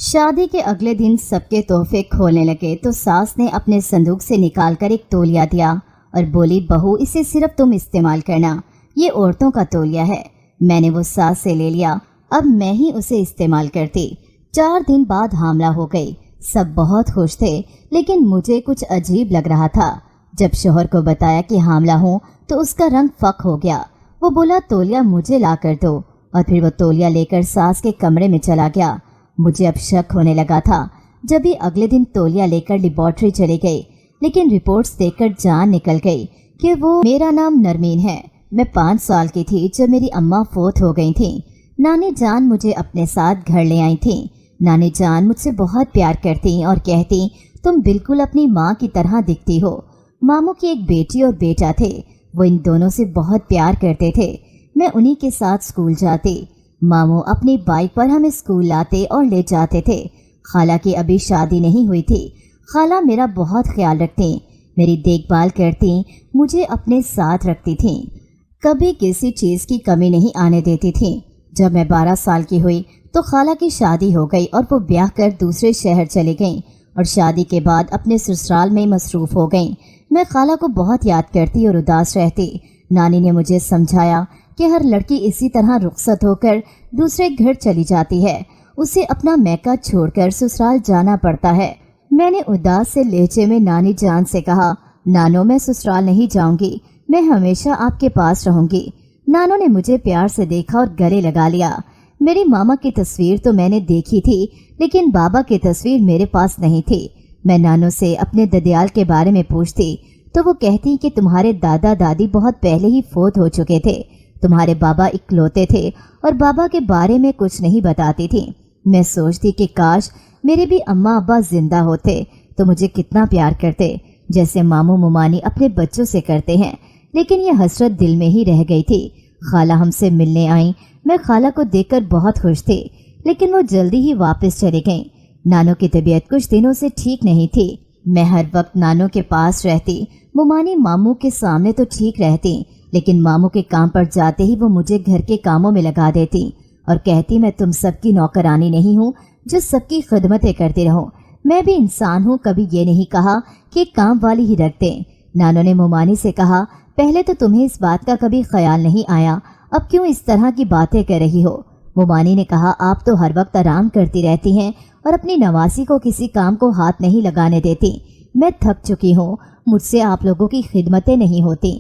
शादी के अगले दिन सबके तोहफे खोलने लगे तो सास ने अपने संदूक से निकालकर एक तौलिया दिया और बोली, बहू इसे सिर्फ तुम इस्तेमाल करना, ये औरतों का तौलिया है। मैंने वो सास से ले लिया, अब मैं ही उसे इस्तेमाल करती। 4 दिन बाद हामला हो गई। सब बहुत खुश थे, लेकिन मुझे कुछ अजीब लग रहा था। जब शोहर को बताया कि हामला हूँ तो उसका रंग फक हो गया। वो बोला, तौलिया मुझे ला कर दो, और फिर वो तौलिया लेकर सास के कमरे में चला गया। मुझे अब शक होने लगा था। जब भी अगले दिन तौलिया लेकर लेबोरेटरी चली गई, लेकिन रिपोर्ट्स देखकर जान निकल गई कि वो मेरा नाम नरमीन है। मैं 5 साल की थी जब मेरी अम्मा फोत हो गई थी। नानी जान मुझे अपने साथ घर ले आई थी। नानी जान मुझसे बहुत प्यार करती और कहती, तुम बिल्कुल अपनी माँ की तरह दिखती हो। मामू की एक बेटी और बेटा थे, वो इन दोनों से बहुत प्यार करते थे। मैं उन्हीं के साथ स्कूल जाती। मामू अपनी बाइक पर हमें स्कूल लाते और ले जाते थे। खाला की अभी शादी नहीं हुई थी। खाला मेरा बहुत ख्याल रखती, मेरी देखभाल करती, मुझे अपने साथ रखती थी, कभी किसी चीज़ की कमी नहीं आने देती थी। जब मैं 12 साल की हुई तो खाला की शादी हो गई और वो ब्याह कर दूसरे शहर चली गई और शादी के बाद अपने ससुराल में मसरूफ़ हो गई। मैं खाला को बहुत याद करती और उदास रहती। नानी ने मुझे समझाया कि हर लड़की इसी तरह रुखसत होकर दूसरे घर चली जाती है, उसे अपना मैका छोड़कर ससुराल जाना पड़ता है। मैंने उदास से लहजे में नानी जान से कहा, नानो मैं ससुराल नहीं जाऊंगी, मैं हमेशा आपके पास रहूंगी। नानो ने मुझे प्यार से देखा और गले लगा लिया। मेरी मामा की तस्वीर तो मैंने देखी थी, लेकिन बाबा की तस्वीर मेरे पास नहीं थी। मैं नानो से अपने ददियाल के बारे में पूछती तो वो कहती कि तुम्हारे दादा दादी बहुत पहले ही फोत हो चुके थे, तुम्हारे बाबा इकलौते थे और बाबा के बारे में कुछ नहीं बताती थी। मैं सोचती कि काश मेरे भी अम्मा अब्बा जिंदा होते तो मुझे कितना प्यार करते, जैसे मामू मुमानी अपने बच्चों से करते हैं। लेकिन यह हसरत दिल में ही रह गई थी। खाला हमसे मिलने आई। मैं खाला को देखकर बहुत खुश थी, लेकिन वो जल्दी ही वापस चली गईं। नानो की तबीयत कुछ दिनों से ठीक नहीं थी। मैं हर वक्त नानो के पास रहती। मुमानी मामू के सामने तो ठीक रहती, लेकिन मामू के काम पर जाते ही वो मुझे घर के कामों में लगा देती और कहती, मैं तुम सबकी नौकरानी नहीं हूँ जो सबकी खिदमतें करती रहो। मैं भी इंसान हूँ, कभी ये नहीं कहा कि काम वाली ही रख दें। नानो ने मुमानी से कहा, पहले तो तुम्हें इस बात का कभी ख्याल नहीं आया, अब क्यों इस तरह की बातें कर रही हो। मुमानी ने कहा, आप तो हर वक्त आराम करती रहती हैं और अपनी नवासी को किसी काम को हाथ नहीं लगाने देती। मैं थक चुकी हूँ, मुझसे आप लोगों की खिदमतें नहीं होती।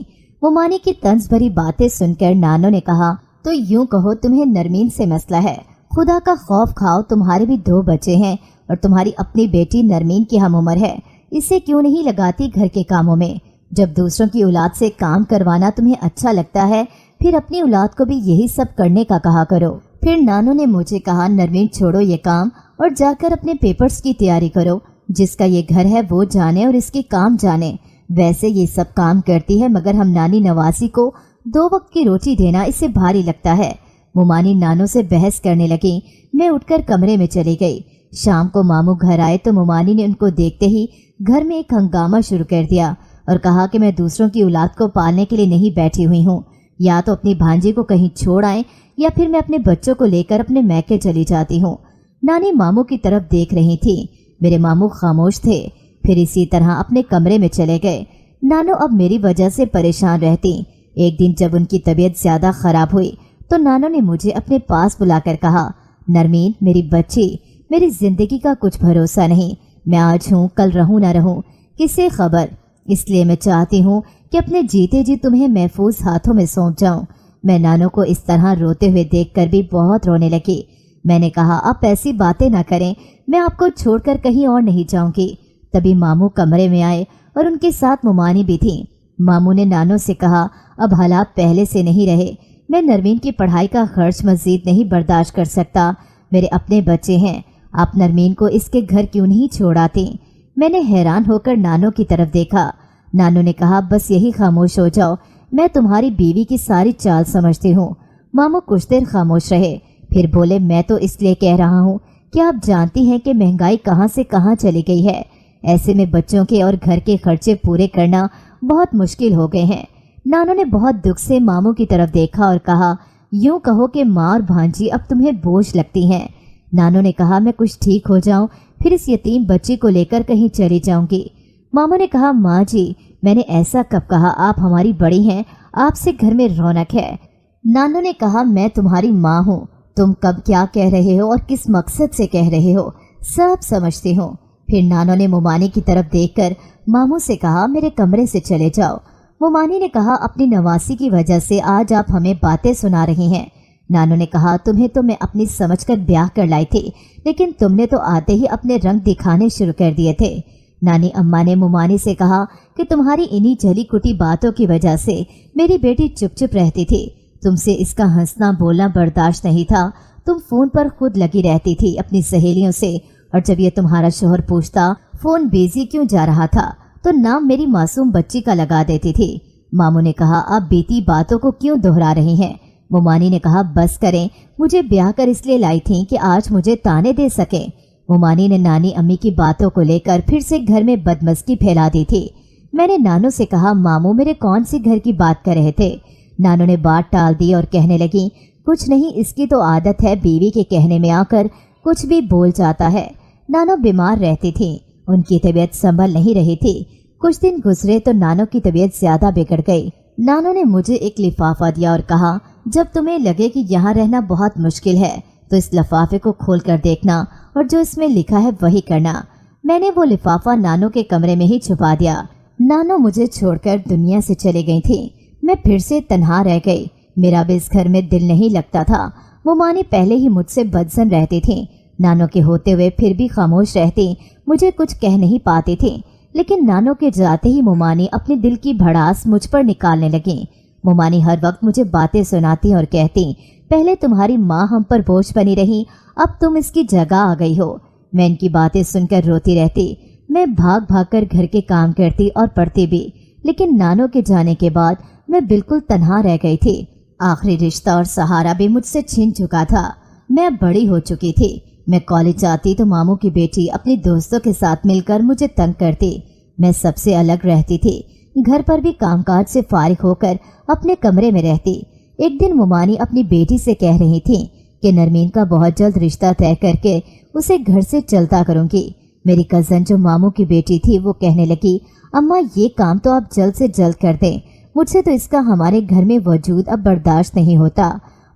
मुमानी की तंज भरी बातें सुनकर नानो ने कहा, तो यूं कहो तुम्हें नरमीन से मसला है। खुदा का खौफ खाओ, तुम्हारे भी 2 बच्चे हैं और तुम्हारी अपनी बेटी नरमीन की हम उम्र है, इसे क्यों नहीं लगाती घर के कामों में। जब दूसरों की औलाद से काम करवाना तुम्हें अच्छा लगता है, फिर अपनी औलाद को भी यही सब करने का कहा करो। फिर नानो ने मुझे कहा, नरमीन छोड़ो ये काम और जाकर अपने पेपर्स की तैयारी करो। जिसका ये घर है वो जाने और इसके काम जाने। वैसे ये सब काम करती है, मगर हम नानी नवासी को 2 वक्त की रोटी देना इसे भारी लगता है। मुमानी नानो से बहस करने लगी। मैं उठकर कमरे में चली गई। शाम को मामू घर आए तो मुमानी ने उनको देखते ही घर में एक हंगामा शुरू कर दिया और कहा कि मैं दूसरों की औलाद को पालने के लिए नहीं बैठी हुई हूँ, या तो अपनी भांजी को कहीं छोड़ आए या फिर मैं अपने बच्चों को लेकर अपने मैके चली जाती हूँ। नानी मामू की तरफ देख रही थी। मेरे मामू खामोश थे, फिर इसी तरह अपने कमरे में चले गए। नानो अब मेरी वजह से परेशान रहती। एक दिन जब उनकी तबीयत ज्यादा खराब हुई तो नानो ने मुझे अपने पास बुलाकर कहा, नरमीन मेरी बच्ची, मेरी जिंदगी का कुछ भरोसा नहीं, मैं आज हूँ कल रहूँ ना रहूँ, किसे खबर। इसलिए मैं चाहती हूँ कि अपने जीते जी तुम्हें महफूज हाथों में सौंप जाऊँ। मैं नानो को इस तरह रोते हुए देखकर भी बहुत रोने लगी। मैंने कहा, आप ऐसी बातें ना करें, मैं आपको छोड़कर कहीं और नहीं जाऊंगी। तभी मामू कमरे में आए और उनके साथ मुमानी भी थी। मामू ने नानो से कहा, अब हालात पहले से नहीं रहे, मैं नरमीन की पढ़ाई का खर्च मजीद नहीं बर्दाश्त कर सकता। मेरे अपने बच्चे हैं, आप नरमीन को इसके घर क्यों नहीं छोड़ आती। मैंने हैरान होकर नानो की तरफ देखा। नानो ने कहा, बस यही खामोश हो जाओ, मैं तुम्हारी बीवी की सारी चाल समझती हूँ। मामू कुछ देर खामोश रहे, फिर बोले, मैं तो इसलिए कह रहा हूँ कि आप जानती हैं कि महंगाई कहाँ से कहाँ चली गई है। ऐसे में बच्चों के और घर के खर्चे पूरे करना बहुत मुश्किल हो गए हैं। नानो ने बहुत दुख से मामू की तरफ देखा और कहा, यूं कहो कि माँ और भांजी अब तुम्हें बोझ लगती हैं। नानू ने कहा, मैं कुछ ठीक हो जाऊं फिर इस यतीम बच्ची को लेकर कहीं चली जाऊंगी। मामू ने कहा, माँ जी मैंने ऐसा कब कहा, आप हमारी बड़ी हैं, आपसे घर में रौनक है। नानू ने कहा, मैं तुम्हारी माँ हूँ, तुम कब क्या कह रहे हो और किस मकसद से कह रहे हो सब समझती हूँ। फिर नानू ने मोमानी की तरफ देखकर मामू से कहा, मेरे कमरे से चले जाओ। मोमानी ने कहा, अपनी नवासी की वजह से आज आप हमें बातें सुना रही हैं। नानू ने कहा, तुम्हें तो मैं अपनी समझकर ब्याह कर लाई थी, लेकिन तुमने तो आते ही अपने रंग दिखाने शुरू कर दिए थे। नानी अम्मा ने मोमानी से कहा कि तुम्हारी इन्हीं जली कुटी बातों की वजह से मेरी बेटी चुप चुप रहती थी, तुमसे इसका हंसना बोलना बर्दाश्त नहीं था, तुम फोन पर खुद लगी रहती थी अपनी सहेलियों से, और जब ये तुम्हारा शोहर पूछता फोन बिजी क्यों जा रहा था तो नाम मेरी मासूम बच्ची का लगा देती थी। मामू ने कहा, आप बीती बातों को क्यों दोहरा रही हैं? मोमानी ने कहा, बस करें, मुझे ब्याह कर इसलिए लाई थी कि आज मुझे ताने दे सके। मोमानी ने नानी अम्मी की बातों को लेकर फिर से घर में बदमस्ती फैला दी थी। मैंने नानू से कहा, मामू मेरे कौन सी घर की बात कर रहे थे? नानू ने बात टाल दी और कहने लगी, कुछ नहीं, इसकी तो आदत है बीवी के कहने में आकर कुछ भी बोल जाता है। नानू बीमार रहती थी, उनकी तबीयत संभल नहीं रही थी। कुछ दिन गुजरे तो नानू की तबीयत ज्यादा बिगड़ गई। नानू ने मुझे एक लिफाफा दिया और कहा, जब तुम्हें लगे कि यहाँ रहना बहुत मुश्किल है तो इस लिफाफे को खोल कर देखना और जो इसमें लिखा है वही करना। मैंने वो लिफाफा नानू के कमरे में ही छुपा दिया। नानू मुझे छोड़कर दुनिया से चली गई थी। मैं फिर से तन्हा रह गई। मेरा भी इस घर में दिल नहीं लगता था। मोमानी पहले ही मुझसे बदजन रहती थी, नानू के होते हुए फिर भी खामोश रहती, मुझे कुछ कह नहीं पाती थी। लेकिन नानू के जाते ही मोमानी अपने दिल की भड़ास मुझ पर निकालने लगी। मोमानी हर वक्त मुझे बातें सुनाती और कहती, पहले तुम्हारी माँ हम पर बोझ बनी रही, अब तुम इसकी जगह आ गई हो। मैं इनकी बातें सुनकर रोती रहती। मैं भाग भाग कर घर के काम करती और पढ़ती भी, लेकिन नानू के जाने के बाद मैं बिल्कुल तन्हा रह गई थी। आखिरी रिश्ता और सहारा भी मुझसे छिन चुका था। मैं अब बड़ी हो चुकी थी। मैं कॉलेज जाती तो मामू की बेटी अपनी दोस्तों के साथ मिलकर मुझे तंग करती। मैं सबसे अलग रहती थी। घर पर भी कामकाज से फारिग होकर अपने कमरे में रहती। एक दिन मोमानी अपनी बेटी से कह रही थी कि नरमीन का बहुत जल्द रिश्ता तय करके उसे घर से चलता करूंगी। मेरी कजन जो मामू की बेटी थी वो कहने लगी, अम्मा ये काम तो आप जल्द से जल्द कर दें, मुझसे तो इसका हमारे घर में वजूद अब बर्दाश्त नहीं होता।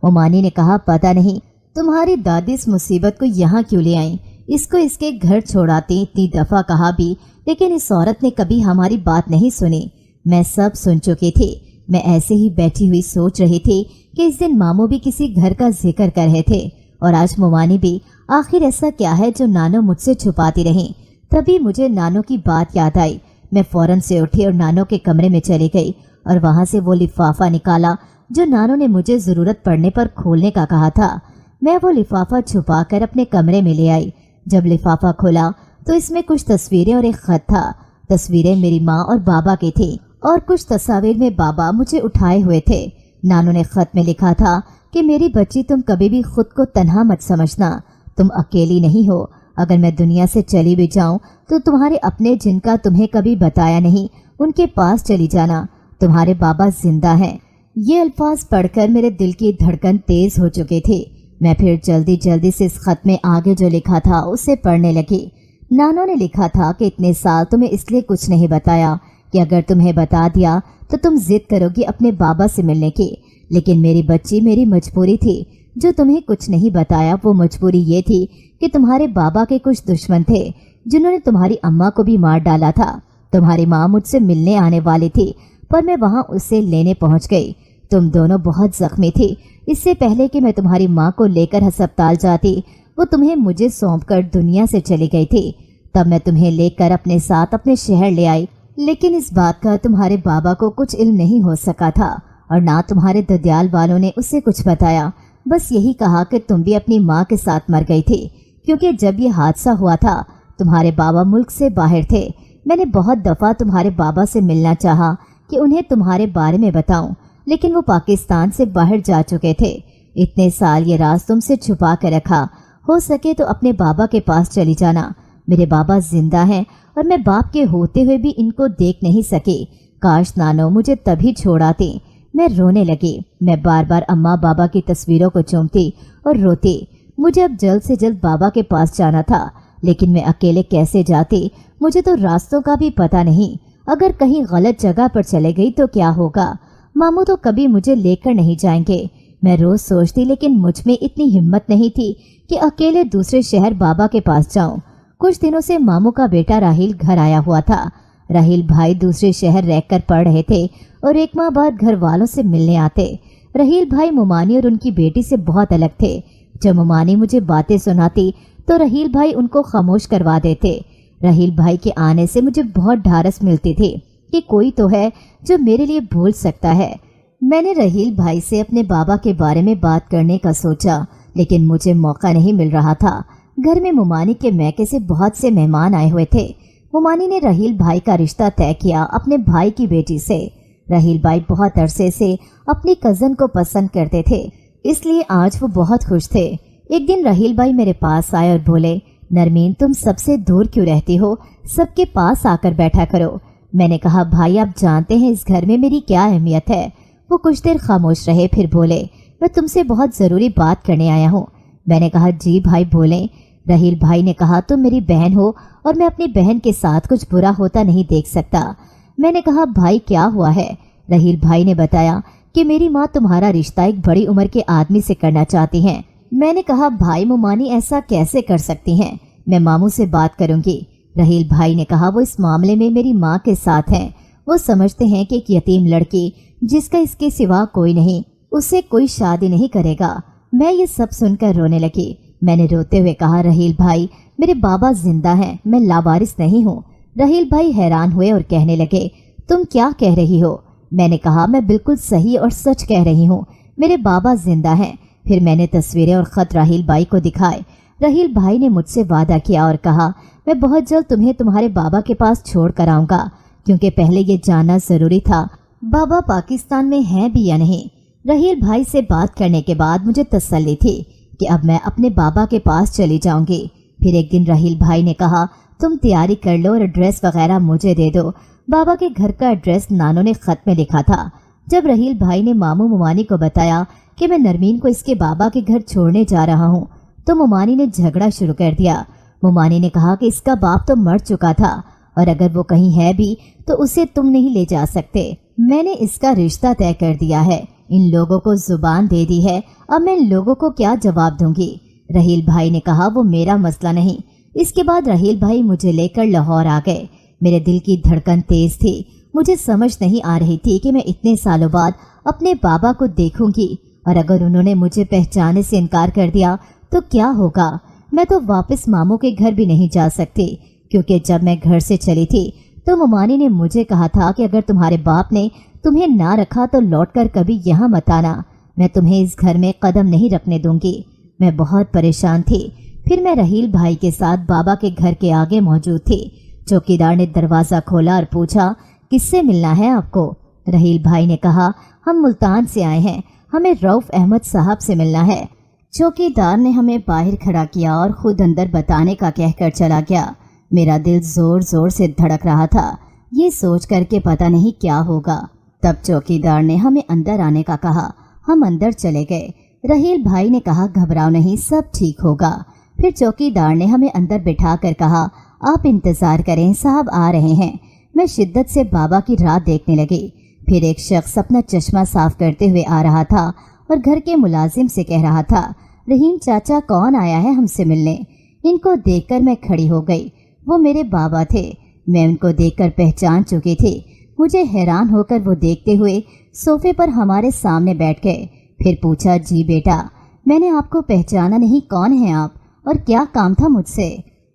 मोमानी ने कहा, पता नहीं तुम्हारी दादी इस मुसीबत को यहाँ क्यों ले आई, इसको इसके घर छोड़ाती। इतनी दफा कहा भी, लेकिन इस औरत ने कभी हमारी बात नहीं सुनी। मैं सब सुन चुकी थी। मैं ऐसे ही बैठी हुई सोच रही थी कि इस दिन मामू भी किसी घर का जिक्र कर रहे थे और आज मोमानी भी। आखिर ऐसा क्या है जो नानू मुझसे छुपाती रही? तभी मुझे नानू की बात याद आई। मैं फौरन से उठी और नानू के कमरे में चली गई और वहां से वो लिफाफा निकाला जो नानू ने मुझे जरूरत पड़ने पर खोलने का कहा था। मैं वो लिफाफा छुपाकर अपने कमरे में ले आई। जब लिफाफा खोला तो इसमें कुछ तस्वीरें और एक खत था। तस्वीरें मेरी माँ और बाबा की थी और कुछ तस्वीर में बाबा मुझे उठाए हुए थे। नानू ने खत में लिखा था कि मेरी बच्ची, तुम कभी भी खुद को तन्हा मत समझना, तुम अकेली नहीं हो। अगर मैं दुनिया से चली भी जाऊं तो तुम्हारे अपने जिनका तुम्हें कभी बताया नहीं उनके पास चली जाना, तुम्हारे बाबा जिंदा हैं। ये अल्फाज पढ़कर मेरे दिल की धड़कन तेज हो चुकी थी। मैं फिर जल्दी जल्दी से इस खत में आगे जो लिखा था उसे पढ़ने लगी। नानू ने लिखा था कि इतने साल तुम्हें इसलिए कुछ नहीं बताया कि अगर तुम्हें बता दिया तो तुम जिद करोगी अपने बाबा से मिलने की, लेकिन मेरी बच्ची, मेरी मजबूरी थी। जो तुम्हें कुछ नहीं बताया वो मजबूरी ये थी कि तुम्हारे बाबा के कुछ दुश्मन थे जिन्होंने तुम्हारी अम्मा को भी मार डाला था। तुम्हारी माँ मुझसे मिलने आने वाली थी पर मैं वहाँ उसे लेने पहुँच गई। तुम दोनों बहुत जख्मी थी। इससे पहले कि मैं तुम्हारी माँ को लेकर अस्पताल जाती वो तुम्हें मुझे सौंपकर दुनिया से चली गई थी। तब मैं तुम्हें लेकर अपने साथ अपने शहर ले आई, लेकिन इस बात का तुम्हारे बाबा को कुछ इल्म नहीं हो सका था और ना तुम्हारे ददियाल वालों ने उसे कुछ बताया। बस यही कहा कि तुम भी अपनी माँ के साथ मर गई थी, क्योंकि जब ये हादसा हुआ था तुम्हारे बाबा मुल्क से बाहर थे। मैंने बहुत दफ़ा तुम्हारे बाबा से मिलना चाहा कि उन्हें तुम्हारे बारे में बताऊं, लेकिन वो पाकिस्तान से बाहर जा चुके थे। इतने साल ये राज तुमसे छुपा कर रखा। हो सके तो अपने बाबा के पास चली जाना। मेरे बाबा जिंदा हैं और मैं बाप के होते हुए भी इनको देख नहीं सकी। काश नानो मुझे तभी छोड़ाती। मैं रोने लगी। मैं बार बार अम्मा बाबा की तस्वीरों को चूमती और रोती। मुझे अब जल्द से जल्द बाबा के पास जाना था, लेकिन मैं अकेले कैसे जाती? मुझे तो रास्तों का भी पता नहीं। अगर कहीं गलत जगह पर चले गई तो क्या होगा? मामू तो कभी मुझे लेकर नहीं जाएंगे। मैं रोज सोचती, लेकिन मुझ में इतनी हिम्मत नहीं थी कि अकेले दूसरे शहर बाबा के पास जाऊं। कुछ दिनों से मामू का बेटा राहिल घर आया हुआ था। राहिल भाई दूसरे शहर रहकर पढ़ रहे थे और एक माह बाद घर वालों से मिलने आते। राहिल भाई मुमानी और उनकी बेटी से बहुत अलग थे। जब मुमानी मुझे बातें सुनाती तो राहिल भाई उनको खामोश करवा देते। राहिल भाई के आने से मुझे बहुत ढारस मिलती थी कि कोई तो है जो मेरे लिए बोल सकता है। मैंने राहिल भाई से अपने बाबा के बारे में बात करने का सोचा, लेकिन मुझे मौका नहीं मिल रहा था। घर में मुमानी के मैके से बहुत से मेहमान आए हुए थे। मुमानी ने राहिल भाई का रिश्ता तय किया अपने भाई की बेटी से। राहिल भाई बहुत अरसे से अपनी कजन को पसंद करते थे, इसलिए आज वो बहुत खुश थे। एक दिन राहिल भाई मेरे पास आए और बोले, नरमीन, तुम सबसे दूर क्यों रहती हो? सबके पास आकर बैठा करो। मैंने कहा, भाई आप जानते हैं इस घर में मेरी क्या अहमियत है। वो कुछ देर खामोश रहे, फिर बोले, मैं तुमसे बहुत ज़रूरी बात करने आया हूँ। मैंने कहा, जी भाई बोलें। राहिल भाई ने कहा, तुम मेरी बहन हो और मैं अपनी बहन के साथ कुछ बुरा होता नहीं देख सकता। मैंने कहा, भाई क्या हुआ है? राहिल भाई ने बताया कि मेरी माँ तुम्हारा रिश्ता एक बड़ी उम्र के आदमी से करना चाहती हैं। मैंने कहा, भाई मुमानी ऐसा कैसे कर सकती हैं? मैं मामू से बात करूंगी। राहिल भाई ने कहा, वो इस मामले में मेरी माँ के साथ हैं। वो समझते हैं कि एक यतीम लड़की जिसका इसके सिवा कोई नहीं, उससे कोई शादी नहीं करेगा। मैं ये सब सुनकर रोने लगी। मैंने रोते हुए कहा, राहिल भाई, मेरे बाबा जिंदा हैं, मैं लावारिस नहीं हूँ। राहिल भाई हैरान हुए और कहने लगे, तुम क्या कह रही हो? मैंने कहा, मैं बिल्कुल सही और सच कह रही हूँ, मेरे बाबा जिंदा हैं। फिर मैंने तस्वीरें और खत राहिल भाई को दिखाए। राहिल भाई ने मुझसे वादा किया और कहा, मैं बहुत जल्द तुम्हें तुम्हारे बाबा के पास छोड़ कर आऊंगा, क्योंकि पहले ये जानना जरूरी था बाबा पाकिस्तान में हैं भी या नहीं। राहिल भाई से बात करने के बाद मुझे तसल्ली थी कि अब मैं अपने बाबा के पास चली जाऊंगी। फिर एक दिन राहिल भाई ने कहा, तुम तैयारी कर लो और एड्रेस वगैरह मुझे दे दो। बाबा के घर का एड्रेस नानो ने खत में लिखा था। जब राहिल भाई ने मामू मुमानी को बताया कि मैं नरमीन को इसके बाबा के घर छोड़ने जा रहा हूँ, तो मुमानी ने झगड़ा शुरू कर दिया। मुमानी ने कहा कि इसका बाप तो मर चुका था और अगर वो कहीं है भी तो उसे तुम नहीं ले जा सकते। मैंने इसका रिश्ता तय कर दिया है, इन लोगों को जुबान दे दी है, अब मैं इन लोगों को क्या जवाब दूंगी? राहिल भाई ने कहा, वो मेरा मसला नहीं। इसके बाद राहिल भाई मुझे लेकर लाहौर आ गए। मेरे दिल की धड़कन तेज थी। मुझे समझ नहीं आ रही थी कि मैं इतने सालों बाद अपने बाबा को देखूंगी, और अगर उन्होंने मुझे पहचानने से इनकार कर दिया तो क्या होगा? मैं तो वापस मामू के घर भी नहीं जा सकती, क्योंकि जब मैं घर से चली थी तो मुमानी ने मुझे कहा था कि अगर तुम्हारे बाप ने तुम्हें ना रखा तो लौटकर कभी यहाँ मत आना। मैं तुम्हें इस घर में कदम नहीं रखने दूंगी। मैं बहुत परेशान थी। फिर मैं राहिल भाई के साथ बाबा के घर के आगे मौजूद थी। चौकीदार ने दरवाज़ा खोला और पूछा, किससे मिलना है आपको? राहिल भाई ने कहा, हम मुल्तान से आए हैं, हमें रऊफ अहमद साहब से मिलना है। चौकीदार ने हमें बाहर खड़ा किया और खुद अंदर बताने का कहकर चला गया। मेरा दिल जोर जोर से धड़क रहा था, ये सोच करके पता नहीं क्या होगा। तब चौकीदार ने हमें अंदर आने का कहा। हम अंदर चले गए। राहिल भाई ने कहा, घबराओ नहीं, सब ठीक होगा। फिर चौकीदार ने हमें अंदर बिठा कर कहा, आप इंतज़ार करें, साहब आ रहे हैं। मैं शिद्दत से बाबा की राह देखने लगी। फिर एक शख्स अपना चश्मा साफ करते हुए आ रहा था और घर के मुलाजिम से कह रहा था, रहीम चाचा कौन आया है हमसे मिलने? इनको देखकर मैं खड़ी हो गई। वो मेरे बाबा थे। मैं उनको देखकर पहचान चुकी थी। मुझे हैरान होकर वो देखते हुए सोफे पर हमारे सामने बैठ गए। फिर पूछा, जी बेटा, मैंने आपको पहचाना नहीं, कौन है आप और क्या काम था मुझसे?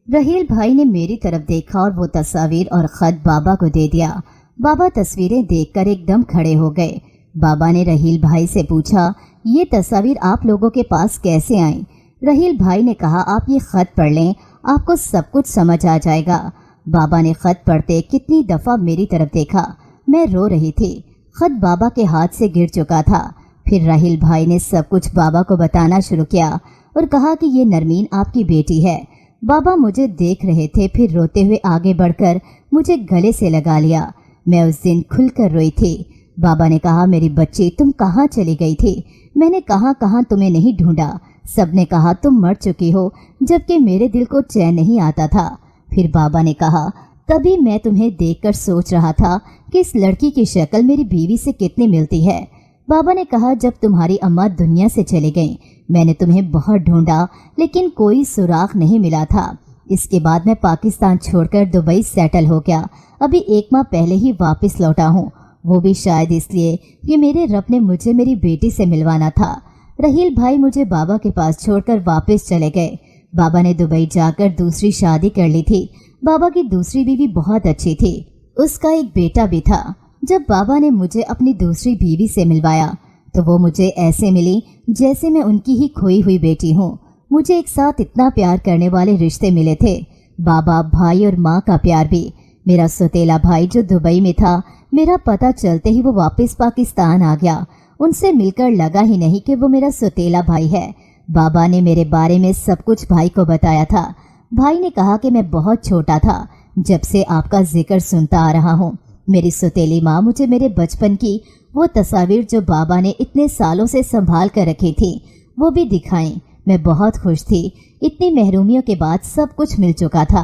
राहिल भाई ने मेरी तरफ देखा और वो तस्वीर और ख़त बाबा को दे दिया। बाबा तस्वीरें देखकर एकदम खड़े हो गए। बाबा ने राहिल भाई से पूछा, ये तस्वीर आप लोगों के पास कैसे आई? राहिल भाई ने कहा, आप ये ख़त पढ़ लें, आपको सब कुछ समझ आ जाएगा। बाबा ने ख़त पढ़ते कितनी दफ़ा मेरी तरफ देखा। मैं रो रही थी। ख़त बाबा के हाथ से गिर चुका था। फिर राहिल भाई ने सब कुछ बाबा को बताना शुरू किया और कहा कि ये नरमीन आपकी बेटी है। बाबा मुझे देख रहे थे, फिर रोते हुए आगे बढ़कर मुझे गले से लगा लिया। मैं उस दिन खुलकर रोई थी। बाबा ने कहा, मेरी बच्ची तुम कहाँ चली गई थी? मैंने कहाँ कहाँ तुम्हें नहीं ढूंढा, सब ने कहा तुम मर चुकी हो, जबकि मेरे दिल को चैन नहीं आता था। फिर बाबा ने कहा तभी मैं तुम्हें देखकर सोच रहा था कि इस लड़की की शक्ल मेरी बीवी से कितनी मिलती है। बाबा ने कहा जब तुम्हारी अम्मा दुनिया से चली गईं, मैंने तुम्हें बहुत ढूंढा लेकिन कोई सुराग नहीं मिला था। इसके बाद मैं पाकिस्तान छोड़कर दुबई सेटल हो गया। अभी 1 माह पहले ही वापस लौटा हूँ, वो भी शायद इसलिए कि मेरे रब ने मुझे मेरी बेटी से मिलवाना था। रहील भाई मुझे बाबा के पास छोड़कर वापस चले गए। बाबा ने दुबई जाकर दूसरी शादी कर ली थी। बाबा की दूसरी बीवी बहुत अच्छी थी, उसका एक बेटा भी था। जब बाबा ने मुझे अपनी दूसरी बीवी से मिलवाया तो वो मुझे ऐसे मिली जैसे मैं उनकी ही खोई हुई बेटी हूँ। मुझे एक साथ इतना प्यार करने वाले रिश्ते मिले थे, बाबा, भाई और माँ का प्यार भी। मेरा सौतेला भाई जो दुबई में था, मेरा पता चलते ही वो वापस पाकिस्तान आ गया। उनसे मिलकर लगा ही नहीं कि वो मेरा सौतेला भाई है। बाबा ने मेरे बारे में सब कुछ भाई को बताया था। भाई ने कहा कि मैं बहुत छोटा था जब से आपका जिक्र सुनता आ रहा हूँ। मेरी सौतेली माँ मुझे मेरे बचपन की वो तस्वीर जो बाबा ने इतने सालों से संभाल कर रखी थी वो भी दिखाई। मैं बहुत खुश थी। इतनी महरूमियों के बाद सब कुछ मिल चुका था।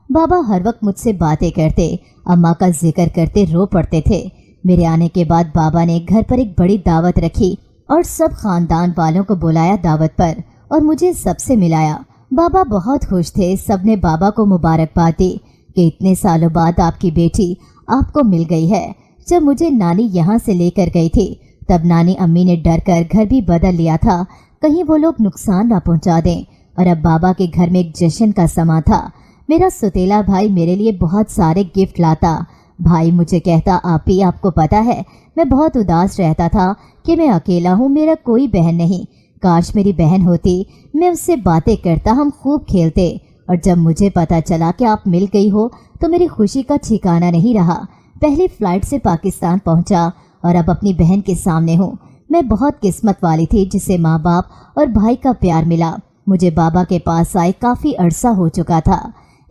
बाबा हर वक्त मुझसे बातें करते, अम्मा का जिक्र करते रो पड़ते थे। मेरे आने के बाद बाबा ने घर पर एक बड़ी दावत रखी और सब खानदान वालों को बुलाया दावत पर और मुझे सबसे मिलाया। बाबा बहुत खुश थे। सबने बाबा को मुबारकबाद दी कि इतने सालों बाद आपकी बेटी आपको मिल गई है। जब मुझे नानी यहाँ से लेकर गई थी तब नानी अम्मी ने डर कर घर भी बदल लिया था, कहीं वो लोग नुकसान ना पहुँचा दें। और अब बाबा के घर में एक जश्न का समा था। मेरा सौतेला भाई मेरे लिए बहुत सारे गिफ्ट लाता। भाई मुझे कहता आपी, आपको पता है मैं बहुत उदास रहता था कि मैं अकेला हूँ, मेरा कोई बहन नहीं। काश मेरी बहन होती, मैं उससे बातें करता, हम खूब खेलते। और जब मुझे पता चला कि आप मिल गई हो तो मेरी खुशी का ठिकाना नहीं रहा। पहली फ्लाइट से पाकिस्तान पहुंचा और अब अपनी बहन के सामने हूँ। मैं बहुत किस्मत वाली थी जिसे माँ बाप और भाई का प्यार मिला। मुझे बाबा के पास आए काफ़ी अरसा हो चुका था।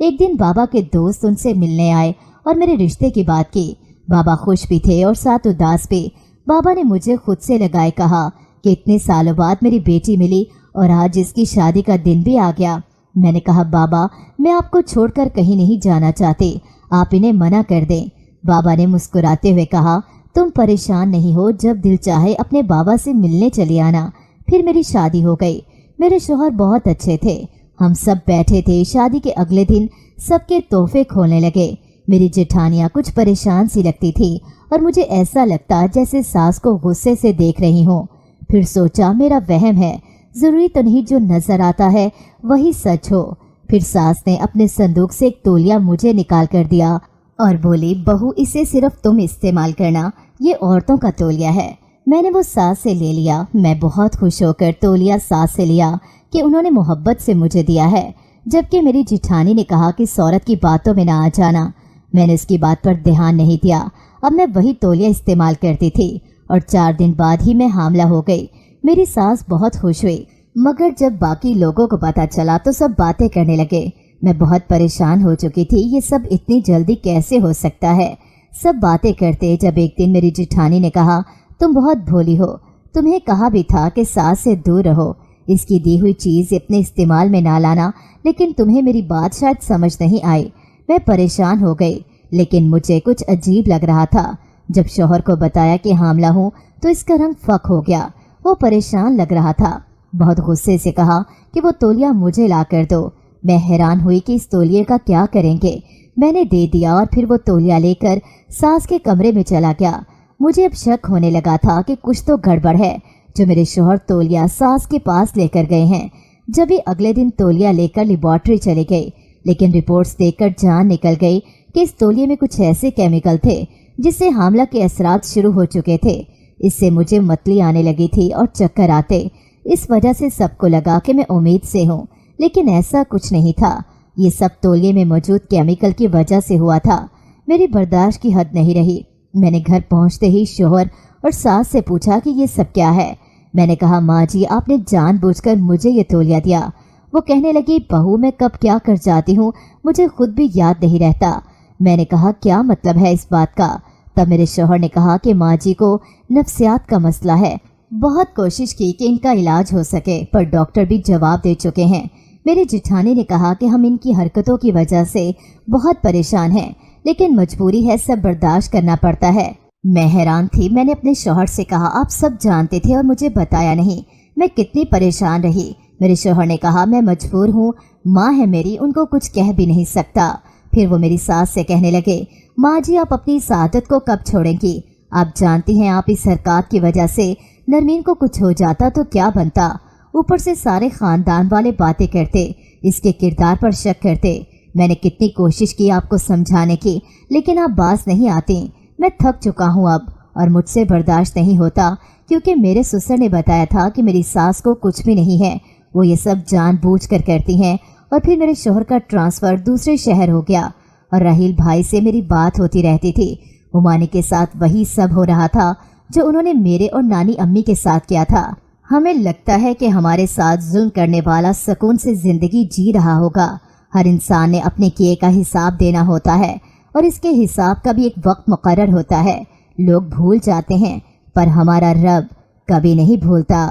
एक दिन बाबा के दोस्त उनसे मिलने आए और मेरे रिश्ते की बात की। बाबा खुश भी थे और साथ उदास भी। बाबा ने मुझे खुद से लगाए कहा कि इतने सालों बाद मेरी बेटी मिली और आज इसकी शादी का दिन भी आ गया। मैंने कहा बाबा, मैं आपको छोड़कर कहीं नहीं जाना चाहती, आप इन्हें मना कर दें। बाबा ने मुस्कुराते हुए कहा तुम परेशान नहीं हो, जब दिल चाहे अपने बाबा से मिलने चली आना। फिर मेरी शादी हो गई। मेरे शौहर बहुत अच्छे थे। हम सब बैठे थे। शादी के अगले दिन सबके तोहफे खोलने लगे। मेरी जेठानियाँ कुछ परेशान सी लगती थी और मुझे ऐसा लगता जैसे सास को गुस्से से देख रही हूँ। फिर सोचा मेरा वहम है, जरूरी तो नहीं जो नजर आता है वही सच हो। फिर सास ने अपने संदूक से एक तौलिया मुझे निकाल कर दिया और बोली बहू, इसे सिर्फ तुम इस्तेमाल करना, ये औरतों का तौलिया है। मैंने वो सास से ले लिया। मैं बहुत खुश होकर तौलिया सास से लिया कि उन्होंने मोहब्बत से मुझे दिया है, जबकि मेरी जिठानी ने कहा कि इस औरत की बातों में ना आ जाना। मैंने इसकी बात पर ध्यान नहीं दिया। अब मैं वही तौलिया इस्तेमाल करती थी और 4 दिन बाद ही मैं हामला हो गई। मेरी सास बहुत खुश हुई, मगर जब बाकी लोगों को पता चला तो सब बातें करने लगे। मैं बहुत परेशान हो चुकी थी, ये सब इतनी जल्दी कैसे हो सकता है। सब बातें करते जब एक दिन मेरी जिठानी ने कहा तुम बहुत भोली हो, तुम्हें कहा भी था कि सास से दूर रहो, इसकी दी हुई चीज़ अपने इस्तेमाल में ना लाना, लेकिन तुम्हें मेरी बात शायद समझ नहीं आई। मैं परेशान हो गई, लेकिन मुझे कुछ अजीब लग रहा था। जब शौहर को बताया कि हामला हूँ तो इसका रंग फक हो गया। वो परेशान लग रहा था। बहुत गुस्से से कहा कि वो तौलिया मुझे ला कर दो। मैं हैरान हुई कि इस तौलिए का क्या करेंगे। मैंने दे दिया और फिर वो तौलिया लेकर सास के कमरे में चला गया। मुझे अब शक होने लगा था कि कुछ तो गड़बड़ है जो मेरे शौहर तौलिया सास के पास लेकर गए हैं। जब भी अगले दिन तौलिया लेकर लेबॉर्ट्री चले गए, लेकिन रिपोर्ट्स देखकर जान निकल गई कि इस तौलिए में कुछ ऐसे केमिकल थे जिससे हामला के असरात शुरू हो चुके थे। इससे मुझे मतली आने लगी थी और चक्कर आते। इस वजह से सबको लगा कि मैं उम्मीद से हूँ, लेकिन ऐसा कुछ नहीं था। ये सब तौलिए में मौजूद केमिकल की वजह से हुआ था। मेरी बर्दाश्त की हद नहीं रही। मैंने घर पहुँचते ही शौहर और सास से पूछा कि ये सब क्या है। मैंने कहा माँ जी, आपने जानबूझकर मुझे ये तौलिया दिया। वो कहने लगी बहू, मैं कब क्या कर जाती हूँ मुझे खुद भी याद नहीं रहता। मैंने कहा क्या मतलब है इस बात का। तब मेरे शौहर ने कहा कि माँ जी को नफ्सियात का मसला है, बहुत कोशिश की कि इनका इलाज हो सके, पर डॉक्टर भी जवाब दे चुके हैं। मेरे जिठानी ने कहा कि हम इनकी हरकतों की वजह से बहुत परेशान हैं, लेकिन मजबूरी है, सब बर्दाश्त करना पड़ता है। मैं हैरान थी। मैंने अपने शौहर से कहा, आप सब जानते थे और मुझे बताया नहीं, मैं कितनी परेशान रही। मेरे शौहर ने कहा, मैं मजबूर हूँ, माँ है मेरी, उनको कुछ कह भी नहीं सकता। फिर वो मेरी सास से कहने लगे, माँ जी आप अपनी इस आदत को कब छोड़ेंगी? आप जानती हैं आप इस हरकत की वजह से नरमीन को कुछ हो जाता तो क्या बनता। ऊपर से सारे खानदान वाले बातें करते, इसके किरदार पर शक करते। मैंने कितनी कोशिश की आपको समझाने की, लेकिन आप बात नहीं आती। मैं थक चुका हूँ अब, और मुझसे बर्दाश्त नहीं होता, क्योंकि मेरे ससुर ने बताया था कि मेरी सास को कुछ भी नहीं है, वो ये सब जानबूझकर करती हैं। और फिर मेरे शौहर का ट्रांसफ़र दूसरे शहर हो गया, और राहील भाई से मेरी बात होती रहती थी। हुमानी के साथ वही सब हो रहा था जो उन्होंने मेरे और नानी अम्मी के साथ किया था। हमें लगता है कि हमारे साथ जुल्म करने वाला सुकून से जिंदगी जी रहा होगा। हर इंसान ने अपने किए का हिसाब देना होता है, और इसके हिसाब का भी एक वक्त मुकर्रर होता है। लोग भूल जाते हैं, पर हमारा रब कभी नहीं भूलता।